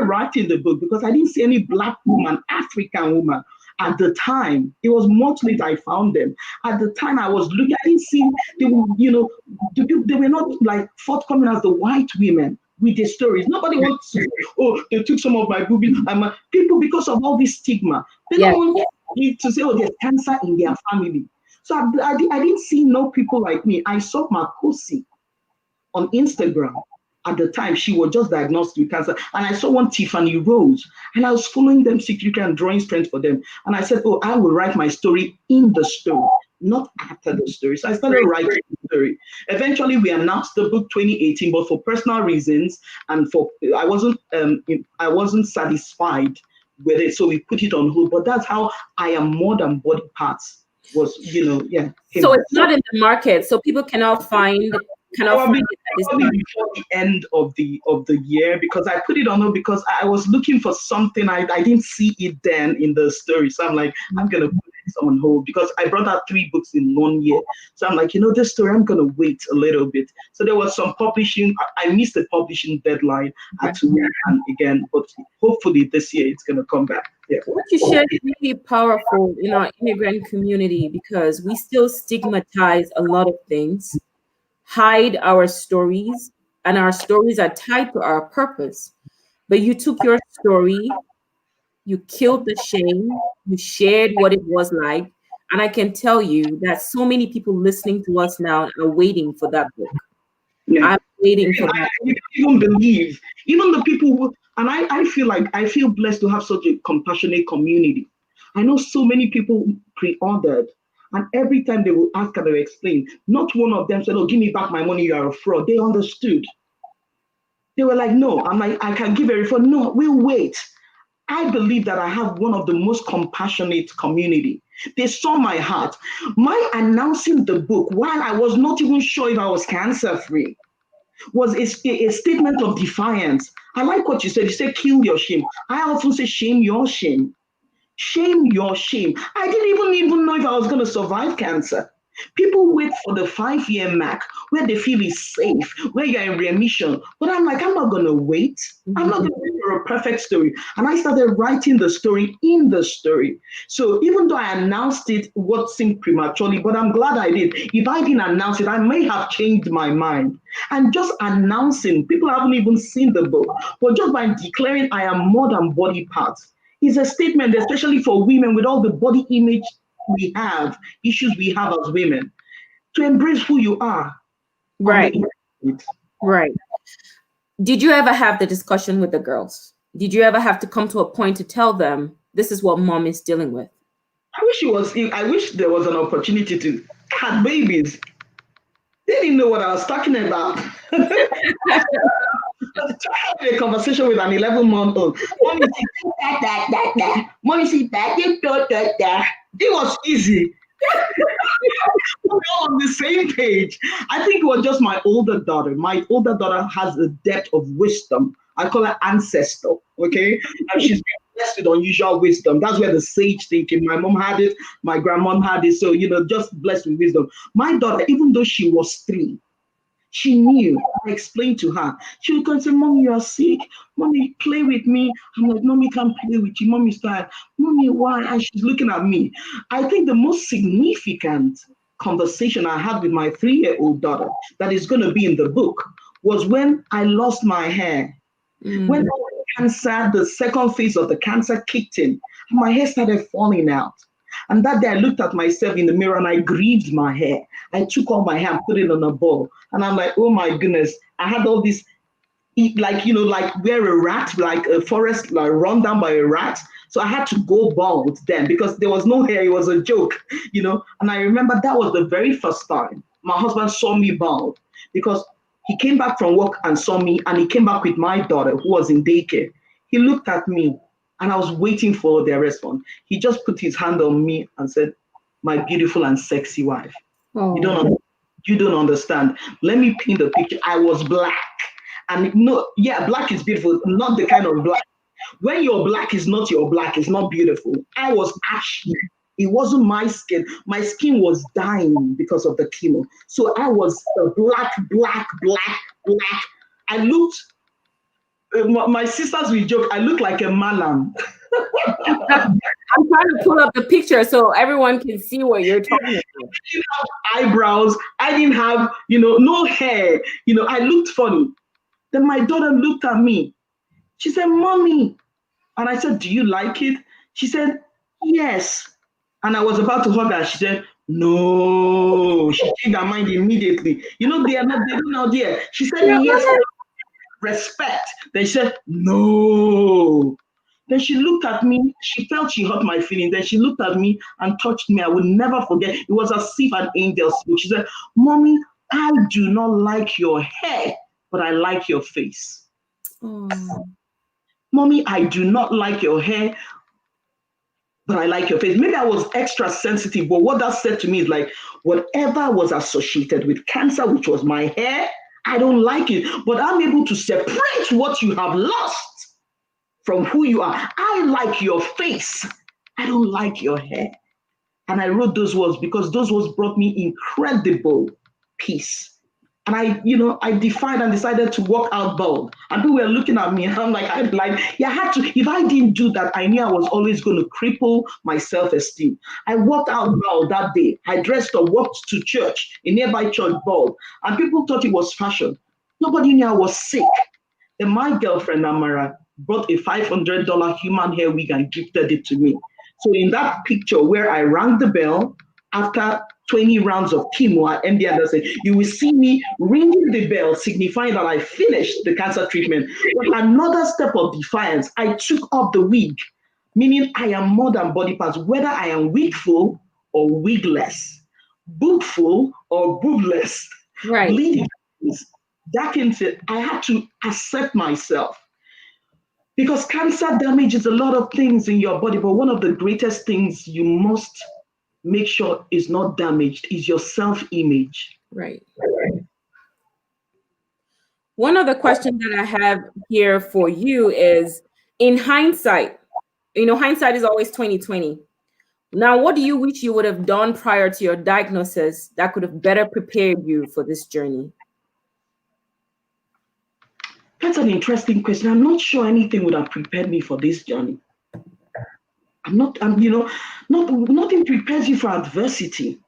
Speaker 2: writing the book because I didn't see any Black woman, African woman. At the time, it was much later I found them. At the time I was looking, I didn't see, they were not like forthcoming as the white women with their stories. Nobody wants to say, oh, they took some of my boobies. People, because of all this stigma, they don't want you to say, oh, there's cancer in their family. So I didn't see no people like me. I saw Makosi on Instagram. At the time, she was just diagnosed with cancer. And I saw one Tiffany Rose, and I was following them secretly and drawing strength for them. And I said, oh, I will write my story in the story, not after the story. So I started writing the story. Eventually, we announced the book 2018, but for personal reasons and I wasn't satisfied with it, so we put it on hold. But that's how I am more than body parts was,
Speaker 1: So it's not in the market, so people cannot find.
Speaker 2: Probably before the end of the year, because I put it on hold because I was looking for something. I didn't see it then in the story, so I'm like, I'm gonna put this on hold because I brought out 3 books in 1 year. So I'm like, this story, I'm gonna wait a little bit. So there was some publishing. I missed the publishing deadline. I had to work on again, but hopefully this year it's gonna come back. Yeah.
Speaker 1: What you shared is really powerful in our immigrant community because we still stigmatize a lot of things, hide our stories, and our stories are tied to our purpose. But you took your story, you killed the shame, you shared what it was like. And I can tell you that so many people listening to us now are waiting for that book.
Speaker 2: Yeah.
Speaker 1: I'm waiting for that.
Speaker 2: You don't even believe, even the people who, and I feel blessed to have such a compassionate community. I know so many people pre-ordered. And every time they will ask and they will explain, not one of them said, oh, give me back my money, you are a fraud. They understood. They were like, no. I'm like, I can give a refund. No, we'll wait. I believe that I have one of the most compassionate community. They saw my heart. My announcing the book, while I was not even sure if I was cancer-free, was a statement of defiance. I like what you said. You said, kill your shame. I often say, shame your shame. Shame your shame. I didn't even know if I was going to survive cancer. People wait for the 5-year mark where they feel it's safe, where you're in remission. But I'm like, I'm not going to wait. I'm not going to wait for a perfect story. And I started writing the story in the story. So even though I announced it, what seemed prematurely, but I'm glad I did. If I didn't announce it, I may have changed my mind. And just announcing, people haven't even seen the book, but just by declaring I am more than body parts, is a statement, especially for women with all the body image we have, issues we have as women, to embrace who you are.
Speaker 1: Right. Right. Did you ever have the discussion with the girls? Did you ever have to come to a point to tell them, this is what mom is dealing with.
Speaker 2: I wish there was an opportunity to have babies. They didn't know what I was talking about. Having a conversation with an 11-month-old. Mommy, see that. Mommy, see that. It was easy. We're all on the same page. I think it was just my older daughter. My older daughter has a depth of wisdom. I call her ancestor. Okay, and she's been blessed with unusual wisdom. That's where the sage thinking. My mom had it. My grandmom had it. So just blessed with wisdom. My daughter, even though she was 3. She knew. I explained to her. She would come and say, Mommy, you are sick. Mommy, play with me. I'm like, Mommy can't play with you. Mommy's tired. Mommy, why? And she's looking at me. I think the most significant conversation I had with my 3-year-old daughter that is going to be in the book was when I lost my hair. When the cancer, the second phase of the cancer kicked in, my hair started falling out. And that day I looked at myself in the mirror and I grieved my hair. I took all my hair and put it on a ball. And I'm like, oh my goodness, I had all this, like where a rat, like a forest, like run down by a rat. So I had to go bald then because there was no hair. It was a joke, And I remember that was the very first time my husband saw me bald because he came back from work and saw me, and he came back with my daughter who was in daycare. He looked at me and I was waiting for their response. He just put his hand on me and said, my beautiful and sexy wife. Oh. You don't understand. Let me paint the picture. I was black. And black is beautiful, not the kind of black. When your black is not your black, it's not beautiful. I was ashy. It wasn't my skin. My skin was dying because of the chemo. So I was black. I looked, my sisters will joke, I look like a malam.
Speaker 1: I'm trying to pull up the picture so everyone can see what you're talking about.
Speaker 2: I didn't have eyebrows. I didn't have, no hair. I looked funny. Then my daughter looked at me. She said, Mommy. And I said, do you like it? She said, yes. And I was about to hug her. She said, no. She changed her mind immediately. They are not there. She said, yes. Respect. Then she said, no. Then she looked at me. She felt she hurt my feelings. Then she looked at me and touched me. I will never forget. It was as if an angel spoke. She said, Mommy, I do not like your hair, but I like your face. Mommy, I do not like your hair, but I like your face. Maybe I was extra sensitive, but what that said to me is like, whatever was associated with cancer, which was my hair, I don't like it. But I'm able to separate what you have lost from who you are. I like your face. I don't like your hair. And I wrote those words because those words brought me incredible peace. And I defied and decided to walk out bald. And people were looking at me and I'm like, I had to, if I didn't do that, I knew I was always going to cripple my self-esteem. I walked out bald that day. I dressed up, walked to church, a nearby church bald. And people thought it was fashion. Nobody knew I was sick. Then my girlfriend, Amara, brought a $500 human hair wig and gifted it to me. So in that picture where I rang the bell after 20 rounds of chemo at MD Anderson, you will see me ringing the bell, signifying that I finished the cancer treatment. But another step of defiance, I took off the wig, meaning I am more than body parts, whether I am wigful or wigless, boobful or boobless,
Speaker 1: right.
Speaker 2: Bleeding. That into I had to accept myself. Because cancer damages a lot of things in your body, but one of the greatest things you must make sure is not damaged is your self-image.
Speaker 1: Right. One other question that I have here for you is, in hindsight, hindsight is always 2020. Now, what do you wish you would have done prior to your diagnosis that could have better prepared you for this journey?
Speaker 2: That's an interesting question. I'm not sure anything would have prepared me for this journey. Nothing prepares you for adversity.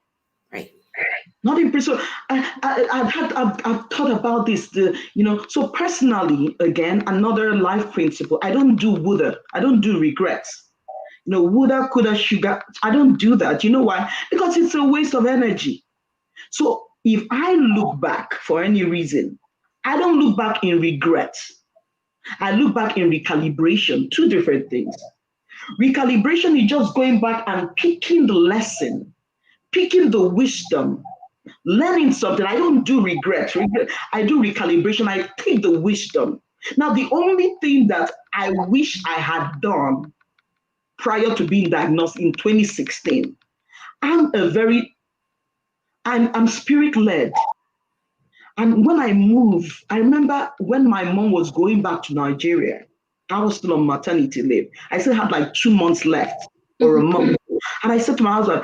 Speaker 1: Right.
Speaker 2: Nothing. So I've thought about this. So personally, again, another life principle. I don't do woulda. I don't do regrets. Woulda, coulda, shoulda. I don't do that. You know why? Because it's a waste of energy. So if I look back for any reason, I don't look back in regret. I look back in recalibration. Two different things. Recalibration is just going back and picking the lesson, picking the wisdom, learning something. I don't do regret. I do recalibration. I take the wisdom. Now, the only thing that I wish I had done prior to being diagnosed in 2016, I'm spirit led. And when I moved, I remember when my mom was going back to Nigeria, I was still on maternity leave. I still had like 2 months left or a month. And I said to my husband,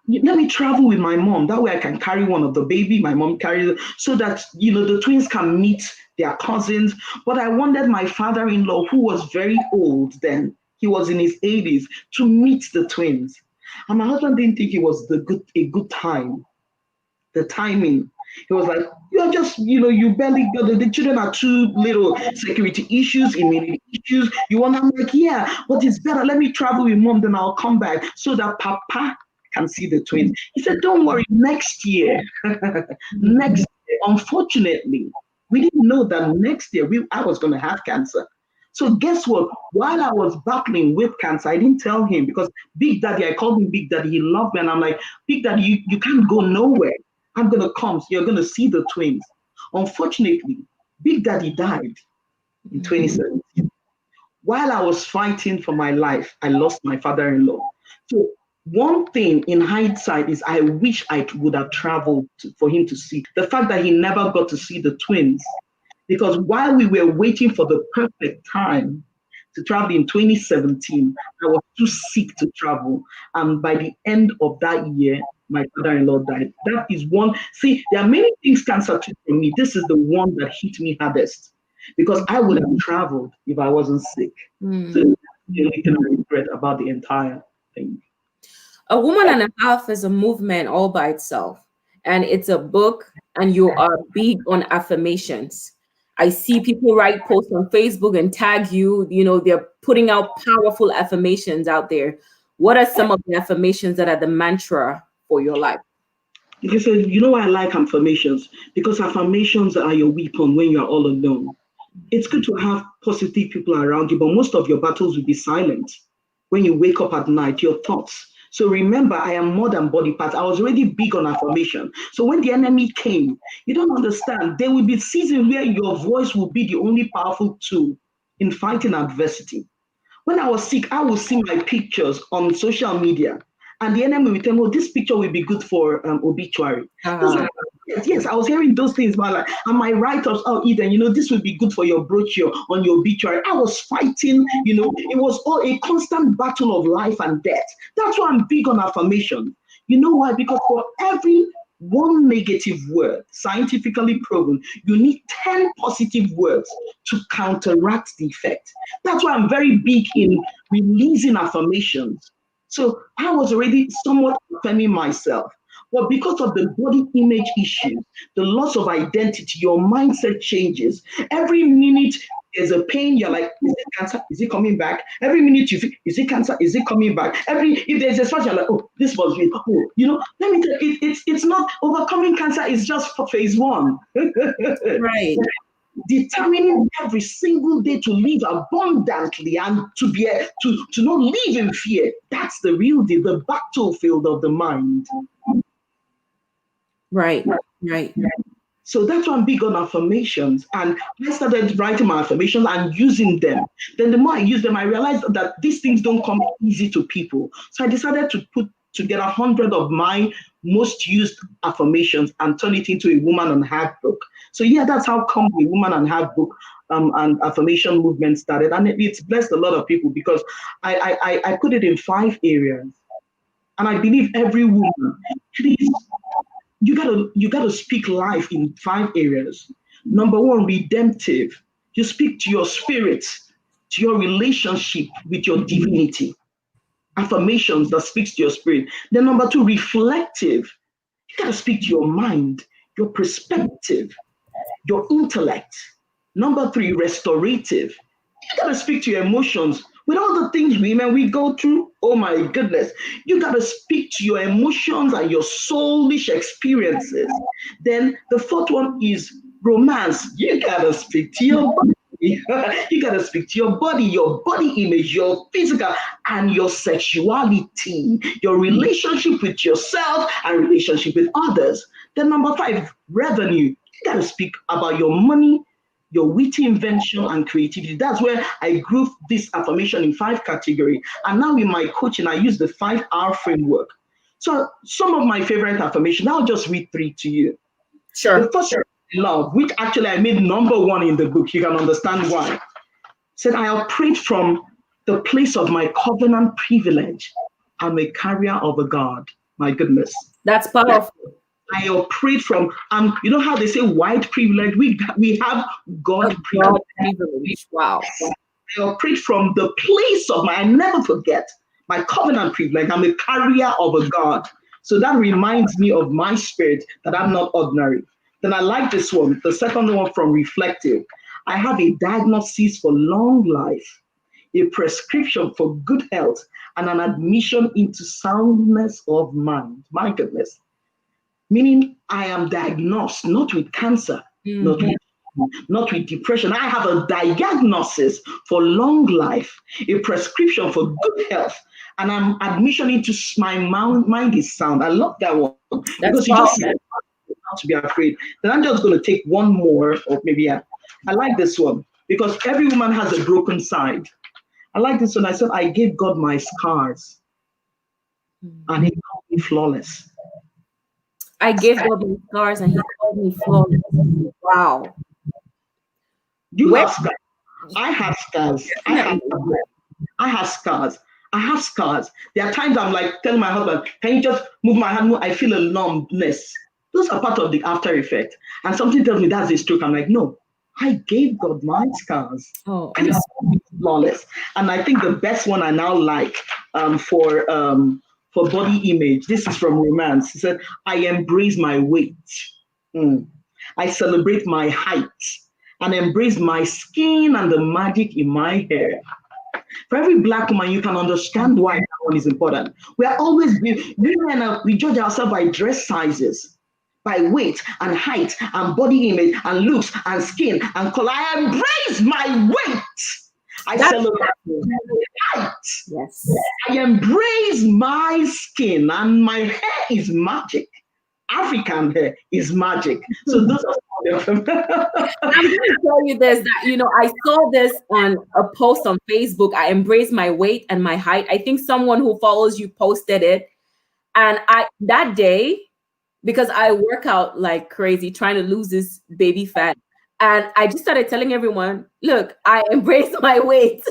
Speaker 2: let me travel with my mom. That way I can carry one of the baby, my mom carries, so that, the twins can meet their cousins. But I wanted my father-in-law, who was very old then, he was in his 80s, to meet the twins. And my husband didn't think it was a good time, the timing. He was like, you're just, you barely got the children are too little, security issues, immunity issues. I'm like, yeah, but it's better. Let me travel with mom, then I'll come back so that papa can see the twins. He said, don't worry, next year. Next year. Unfortunately, we didn't know that next year I was going to have cancer. So guess what? While I was battling with cancer, I didn't tell him, because Big Daddy, I called him Big Daddy. He loved me. And I'm like, Big Daddy, you can't go nowhere. I'm going to come. So you're going to see the twins. Unfortunately, Big Daddy died in 2017. While I was fighting for my life, I lost my father-in-law. So one thing in hindsight is I wish I would have traveled for him to see. The fact that he never got to see the twins, because while we were waiting for the perfect time to travel in 2017, I was too sick to travel. And by the end of that year, my father-in-law died. That is one. See, there are many things cancer took from me. This is the one that hit me hardest, because I would have traveled if I wasn't sick. So that's the only thing I regret about the entire thing.
Speaker 1: A Woman and a Half is a movement all by itself, and it's a book, and you are big on affirmations. I see people write posts on Facebook and tag you, they're putting out powerful affirmations out there. What are some of the affirmations that are the mantra for your life?
Speaker 2: Because why I like affirmations? Because affirmations are your weapon when you're all alone. It's good to have positive people around you, but most of your battles will be silent. When you wake up at night, your thoughts. So remember, I am more than body parts. I was already big on affirmation. So when the enemy came, you don't understand. There will be seasons where your voice will be the only powerful tool in fighting adversity. When I was sick, I would see my pictures on social media, and the enemy will tell me, oh, this picture will be good for obituary. Yes, I was hearing those things, and my write-ups, Eden, this will be good for your brochure on your obituary. I was fighting, it was all a constant battle of life and death. That's why I'm big on affirmation. You know why? Because for every one negative word, scientifically proven, you need 10 positive words to counteract the effect. That's why I'm very big in releasing affirmations. So I was already somewhat affirming myself. But because of the body image issues, the loss of identity, your mindset changes. Every minute there's a pain, you're like, is it cancer? Is it coming back? Every minute you think, is it cancer? Is it coming back? If there's a spot, you're like, oh, this was me. Oh, let me tell you, it's not overcoming cancer, it's just for phase one.
Speaker 1: Right.
Speaker 2: Determining every single day to live abundantly and to be to not live in fear. That's the real deal, the battlefield of the mind.
Speaker 1: Right.
Speaker 2: So that's why I'm big on affirmations. And I started writing my affirmations and using them. Then the more I use them, I realized that these things don't come easy to people. So I decided to put together 100 of my most used affirmations and turn it into a Woman and a Half book. So yeah, that's how come the Woman and a Half book and affirmation movement started. And it's blessed a lot of people, because I put it in 5 areas. And I believe every woman, please, you gotta speak life in 5 areas. Number 1, redemptive. You speak to your spirit, to your relationship with your divinity. Affirmations that speaks to your spirit. Then number 2, reflective. You gotta speak to your mind, your perspective, your intellect. Number 3, restorative. You gotta speak to your emotions. With all the things women we go through, oh my goodness, you gotta speak to your emotions and your soulish experiences. Then the 4th one is romance. You gotta speak to your body. You gotta speak to your body image, your physical, and your sexuality, your relationship with yourself and relationship with others. Then number 5, revenue. You gotta speak about your money, your witty invention and creativity. That's where I group this affirmation in 5 categories. And now in my coaching, I use the 5R framework. So some of my favorite affirmations, I'll just read 3 to you.
Speaker 1: Sure.
Speaker 2: The first, love, which actually I made number 1 in the book. You can understand why. Said, I operate from the place of my covenant privilege. I'm a carrier of a God. My goodness.
Speaker 1: That's powerful.
Speaker 2: I operate from, you know how they say white privilege? We have God privilege.
Speaker 1: Wow.
Speaker 2: I operate from the place of I never forget my covenant privilege. I'm a carrier of a God. So that reminds me of my spirit that I'm not ordinary. Then I like this one, the second one from Reflective. I have a diagnosis for long life, a prescription for good health, and an admission into soundness of mind. My goodness. Meaning I am diagnosed not with cancer, not with depression. I have a diagnosis for long life, a prescription for good health, and I'm admission into my mind is sound. I love that one. Because you just said not to be afraid. Then I'm just going to take one more, or maybe I like this one because every woman has a broken side. I like this one. I said, I gave God my scars and he called me flawless.
Speaker 1: I gave God my scars and he called me flawless. Wow.
Speaker 2: You have scars. I have scars. I have scars. I have scars. There are times I'm like telling my husband, can you just move my hand? I feel a numbness. Those are part of the after effect. And something tells me that's a stroke. I'm like, no, I gave God my scars.
Speaker 1: Oh,
Speaker 2: And it's flawless. And I think the best one I now like for body image, this is from Romance. He said, I embrace my weight. I celebrate my height and embrace my skin and the magic in my hair. For every Black woman, you can understand why that one is important. We are always, we judge ourselves by dress sizes, by weight and height and body image and looks and skin and color. I embrace my weight. I celebrate my height.
Speaker 1: Yes.
Speaker 2: I embrace my skin and my hair is magic. African hair is magic. So those are I'm going
Speaker 1: to tell you this, that, I saw this on a post on Facebook. I embrace my weight and my height. I think someone who follows you posted it. And that day, because I work out like crazy trying to lose this baby fat. And I just started telling everyone, look, I embrace my weight.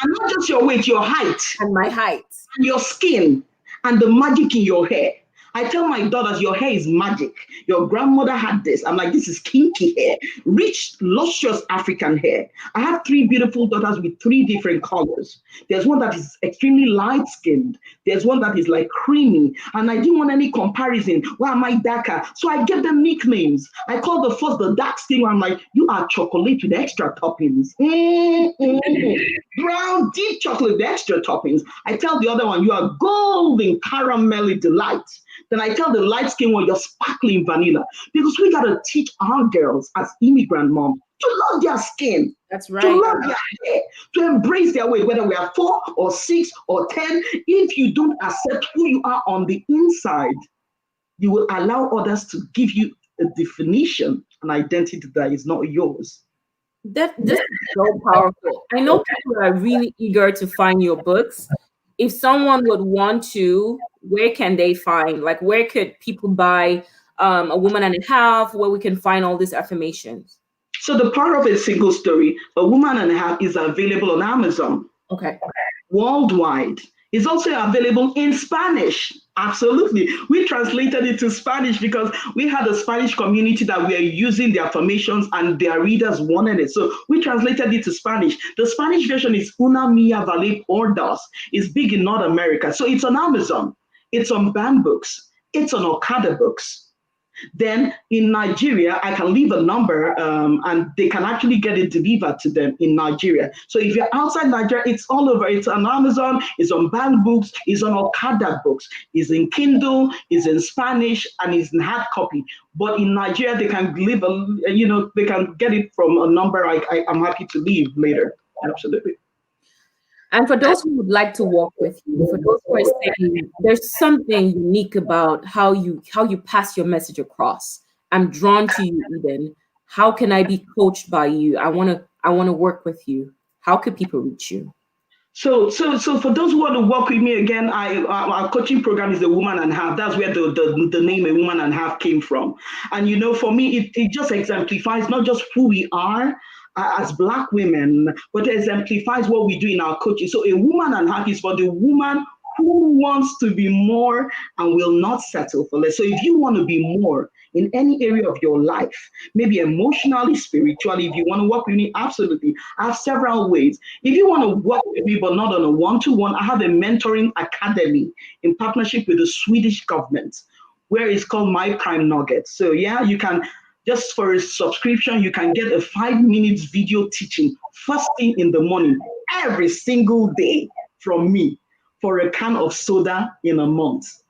Speaker 2: And not just your weight, your height.
Speaker 1: And my height.
Speaker 2: And your skin and the magic in your hair. I tell my daughters, your hair is magic. Your grandmother had this. I'm like, this is kinky hair, rich, luscious African hair. I have 3 beautiful daughters with 3 different colors. There's one that is extremely light-skinned. There's one that is like creamy. And I didn't want any comparison. Why am I darker? So I gave them nicknames. I call the first the dark skin one. I'm like, you are chocolate with extra toppings. Brown, deep chocolate with extra toppings. I tell the other one, you are golden caramelly delight. Then I tell the light skin one, you're sparkling vanilla. Because we got to teach our girls as immigrant moms to love their skin.
Speaker 1: That's right.
Speaker 2: To love their hair, to embrace their weight, whether we are 4 or 6 or 10. If you don't accept who you are on the inside, you will allow others to give you a definition, an identity that is not yours.
Speaker 1: This is so powerful. I know people are really eager to find your books. If someone would want to, where can they find? Like, where could people buy A Woman and a Half, where we can find all these affirmations?
Speaker 2: So the Power of a Single Story, A Woman and a Half, is available on Amazon.
Speaker 1: Okay.
Speaker 2: Worldwide. It's also available in Spanish. Absolutely. We translated it to Spanish because we had a Spanish community that were using the affirmations and their readers wanted it. So we translated it to Spanish. The Spanish version is Una Mia Vale por Dos. It's big in North America. So it's on Amazon. It's on BAM Books. It's on Okada Books. Then in Nigeria, I can leave a number and they can actually get it delivered to them in Nigeria. So if you're outside Nigeria, it's all over. It's on Amazon, it's on Band Books, it's on Okada Books, it's in Kindle, it's in Spanish, and it's in hard copy. But in Nigeria, they can leave they can get it from a number I'm happy to leave later. Absolutely.
Speaker 1: And for those who would like to walk with you, for those who are saying there's something unique about how you pass your message across. I'm drawn to you, Eden. How can I be coached by you? I wanna work with you. How could people reach you?
Speaker 2: So for those who want to work with me again, our coaching program is a woman and a half. That's where the name a woman and a half came from. And for me, it just exemplifies not just who we are as Black women, but it exemplifies what we do in our coaching. So a woman and a half is for the woman who wants to be more and will not settle for less. So if you want to be more in any area of your life, maybe emotionally, spiritually, if you want to work with me, absolutely. I have several ways. If you want to work with me, but not on a one-to-one, I have a mentoring academy in partnership with the Swedish government, where it's called My Prime Nugget. So yeah, you can, just for a subscription, you can get a 5 minutes video teaching first thing in the morning, every single day from me for a can of soda in a month.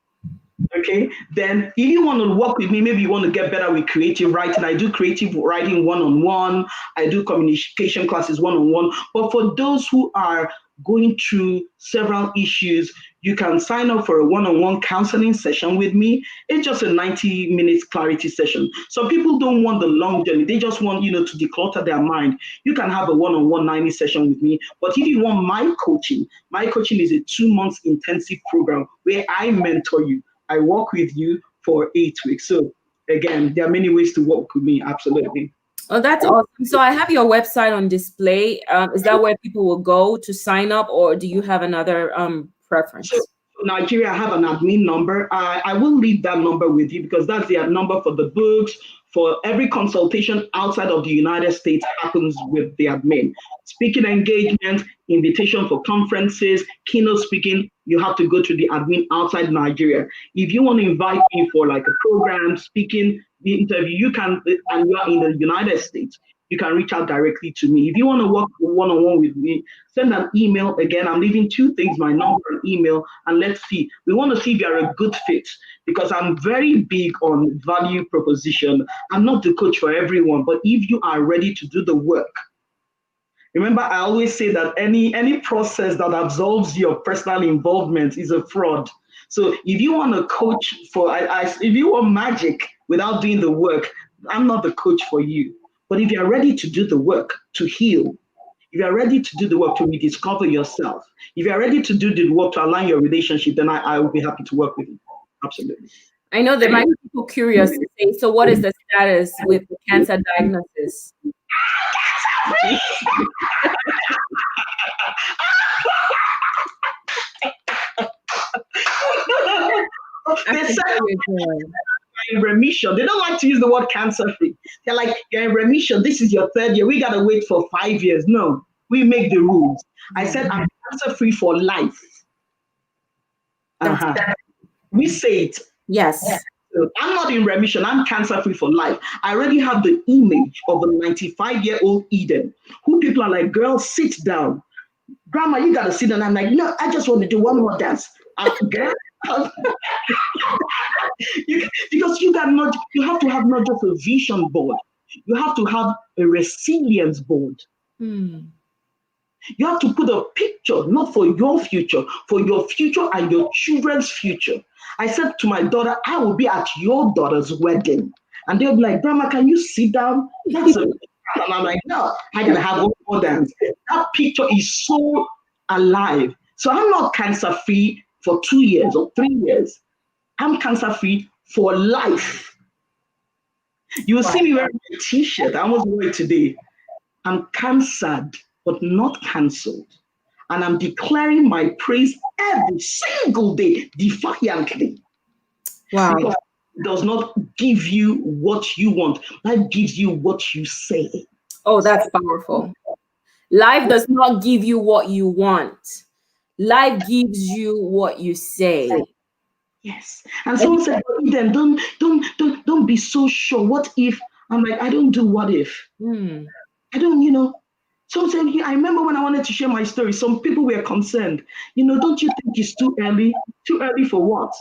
Speaker 2: Okay, then if you want to work with me, maybe you want to get better with creative writing. I do creative writing one-on-one. I do communication classes one-on-one. But for those who are going through several issues, you can sign up for a one-on-one counseling session with me. It's just a 90 minutes clarity session. Some people don't want the long journey. They just want, to declutter their mind. You can have a one-on-one 90 session with me. But if you want my coaching is a 2 months intensive program where I mentor you. I work with you for 8 weeks. So again, there are many ways to work with me. Absolutely.
Speaker 1: Oh, that's awesome. So I have your website on display. Is that where people will go to sign up, or do you have another preference?
Speaker 2: So Nigeria, I have an admin number. I will leave that number with you because that's the number for the books. For every consultation outside of the United States happens with the admin. Speaking engagement, invitation for conferences, keynote speaking, you have to go to the admin outside Nigeria. If you want to invite me for like a program, speaking, the interview, you can, and you are in the United States, you can reach out directly to me. If you want to work one-on-one with me, send an email. Again, I'm leaving 2 things, my number and email, and let's see. We want to see if you're a good fit because I'm very big on value proposition. I'm not the coach for everyone, but if you are ready to do the work, remember, I always say that any process that absolves your personal involvement is a fraud. So if you want a coach if you want magic without doing the work, I'm not the coach for you. But if you're ready to do the work to heal, if you're ready to do the work to rediscover yourself, if you're ready to do the work to align your relationship, then I will be happy to work with you. Absolutely.
Speaker 1: I know there might be people curious to say, so what is the status with the cancer diagnosis?
Speaker 2: They said in remission. They don't like to use the word cancer free. They're like, you're in remission. This is your 3rd year. We got to wait for 5 years. No, we make the rules. I said, I'm cancer free for life. We say it.
Speaker 1: Yes.
Speaker 2: So I'm not in remission. I'm cancer free for life. I already have the image of a 95-year-old Eden, who people are like, girl, sit down. Grandma, you got to sit down. I'm like, no, I just want to do one more dance. Girl, because you have to have not just a vision board, you have to have a resilience board. You have to put a picture, not for your future and your children's future. I said to my daughter, I will be at your daughter's wedding. And they'll be like, Grandma, can you sit down? That's a and I'm like, no, I gotta have one more dance. That picture is so alive. So I'm not cancer free for 2 years or 3 years. I'm cancer free for life. You will see me wearing a t-shirt. I almost wore it today. I'm cancered, but not cancelled. And I'm declaring my praise every single day, defiantly.
Speaker 1: Wow.
Speaker 2: Because it does not give you what you want. Life gives you what you say.
Speaker 1: Oh, that's powerful. Life does not give you what you want. Life gives you what you say.
Speaker 2: Yes. And someone said, then don't be so sure. What if? I'm like, I don't do what if. I don't, Someone said, I remember when I wanted to share my story, some people were concerned. Don't you think it's too early? Too early for what?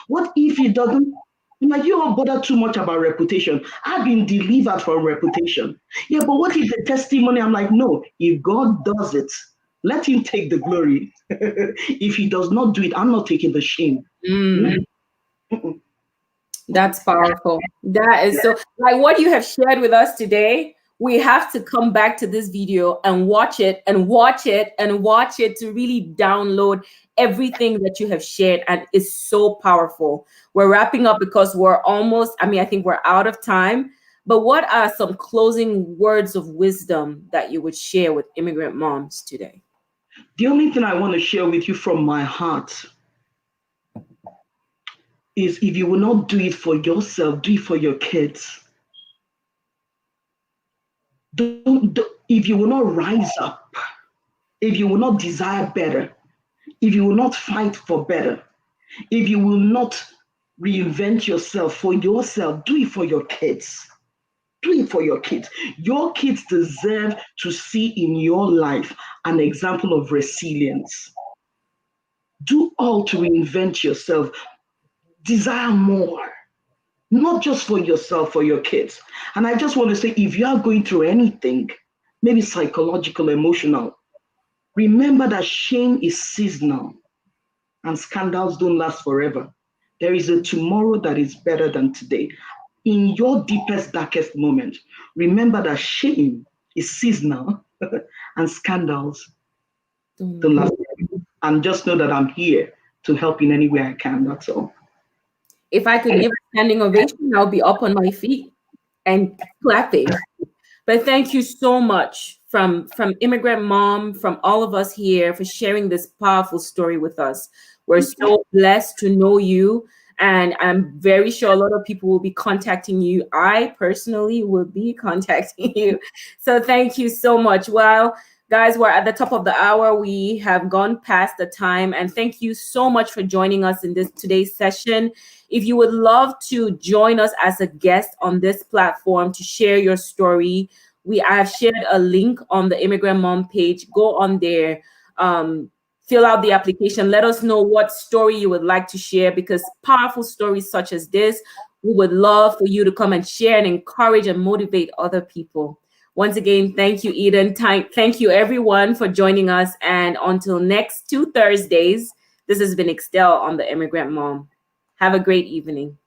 Speaker 2: What if it doesn't? I'm like, you all bother too much about reputation. I've been delivered from reputation. Yeah, but what if the testimony? I'm like, no, if God does it, let him take the glory. If he does not do it, I'm not taking the shame.
Speaker 1: That's powerful. That is so, like what you have shared with us today. We have to come back to this video and watch it and watch it and watch it to really download everything that you have shared. And it's so powerful. We're wrapping up because we're almost, I think we're out of time. But what are some closing words of wisdom that you would share with immigrant moms today?
Speaker 2: The only thing I want to share with you from my heart is, if you will not do it for yourself, do it for your kids. If you will not rise up, if you will not desire better, if you will not fight for better, if you will not reinvent yourself for yourself, do it for your kids. Do it for your kids. Your kids deserve to see in your life an example of resilience. Do all to reinvent yourself. Desire more, not just for yourself, for your kids. And I just want to say, if you are going through anything, maybe psychological, emotional, remember that shame is seasonal and scandals don't last forever. There is a tomorrow that is better than today. In your deepest, darkest moment, remember that shame is seasonal and scandals don't last forever. And just know that I'm here to help in any way I can. That's all.
Speaker 1: If I could give a standing ovation, I'll be up on my feet and clapping. But thank you so much from Immigrant Mom, from all of us here, for sharing this powerful story with us. We're so blessed to know you. And I'm very sure a lot of people will be contacting you. I personally will be contacting you. So thank you so much. Well, guys, we're at the top of the hour. We have gone past the time. And thank you so much for joining us in today's session. If you would love to join us as a guest on this platform to share your story, I have shared a link on the Immigrant Mom page. Go on there, fill out the application. Let us know what story you would like to share, because powerful stories such as this, we would love for you to come and share and encourage and motivate other people. Once again, thank you, Eden. Thank you, everyone, for joining us. And until next 2 Thursdays, this has been Excel on the Immigrant Mom. Have a great evening.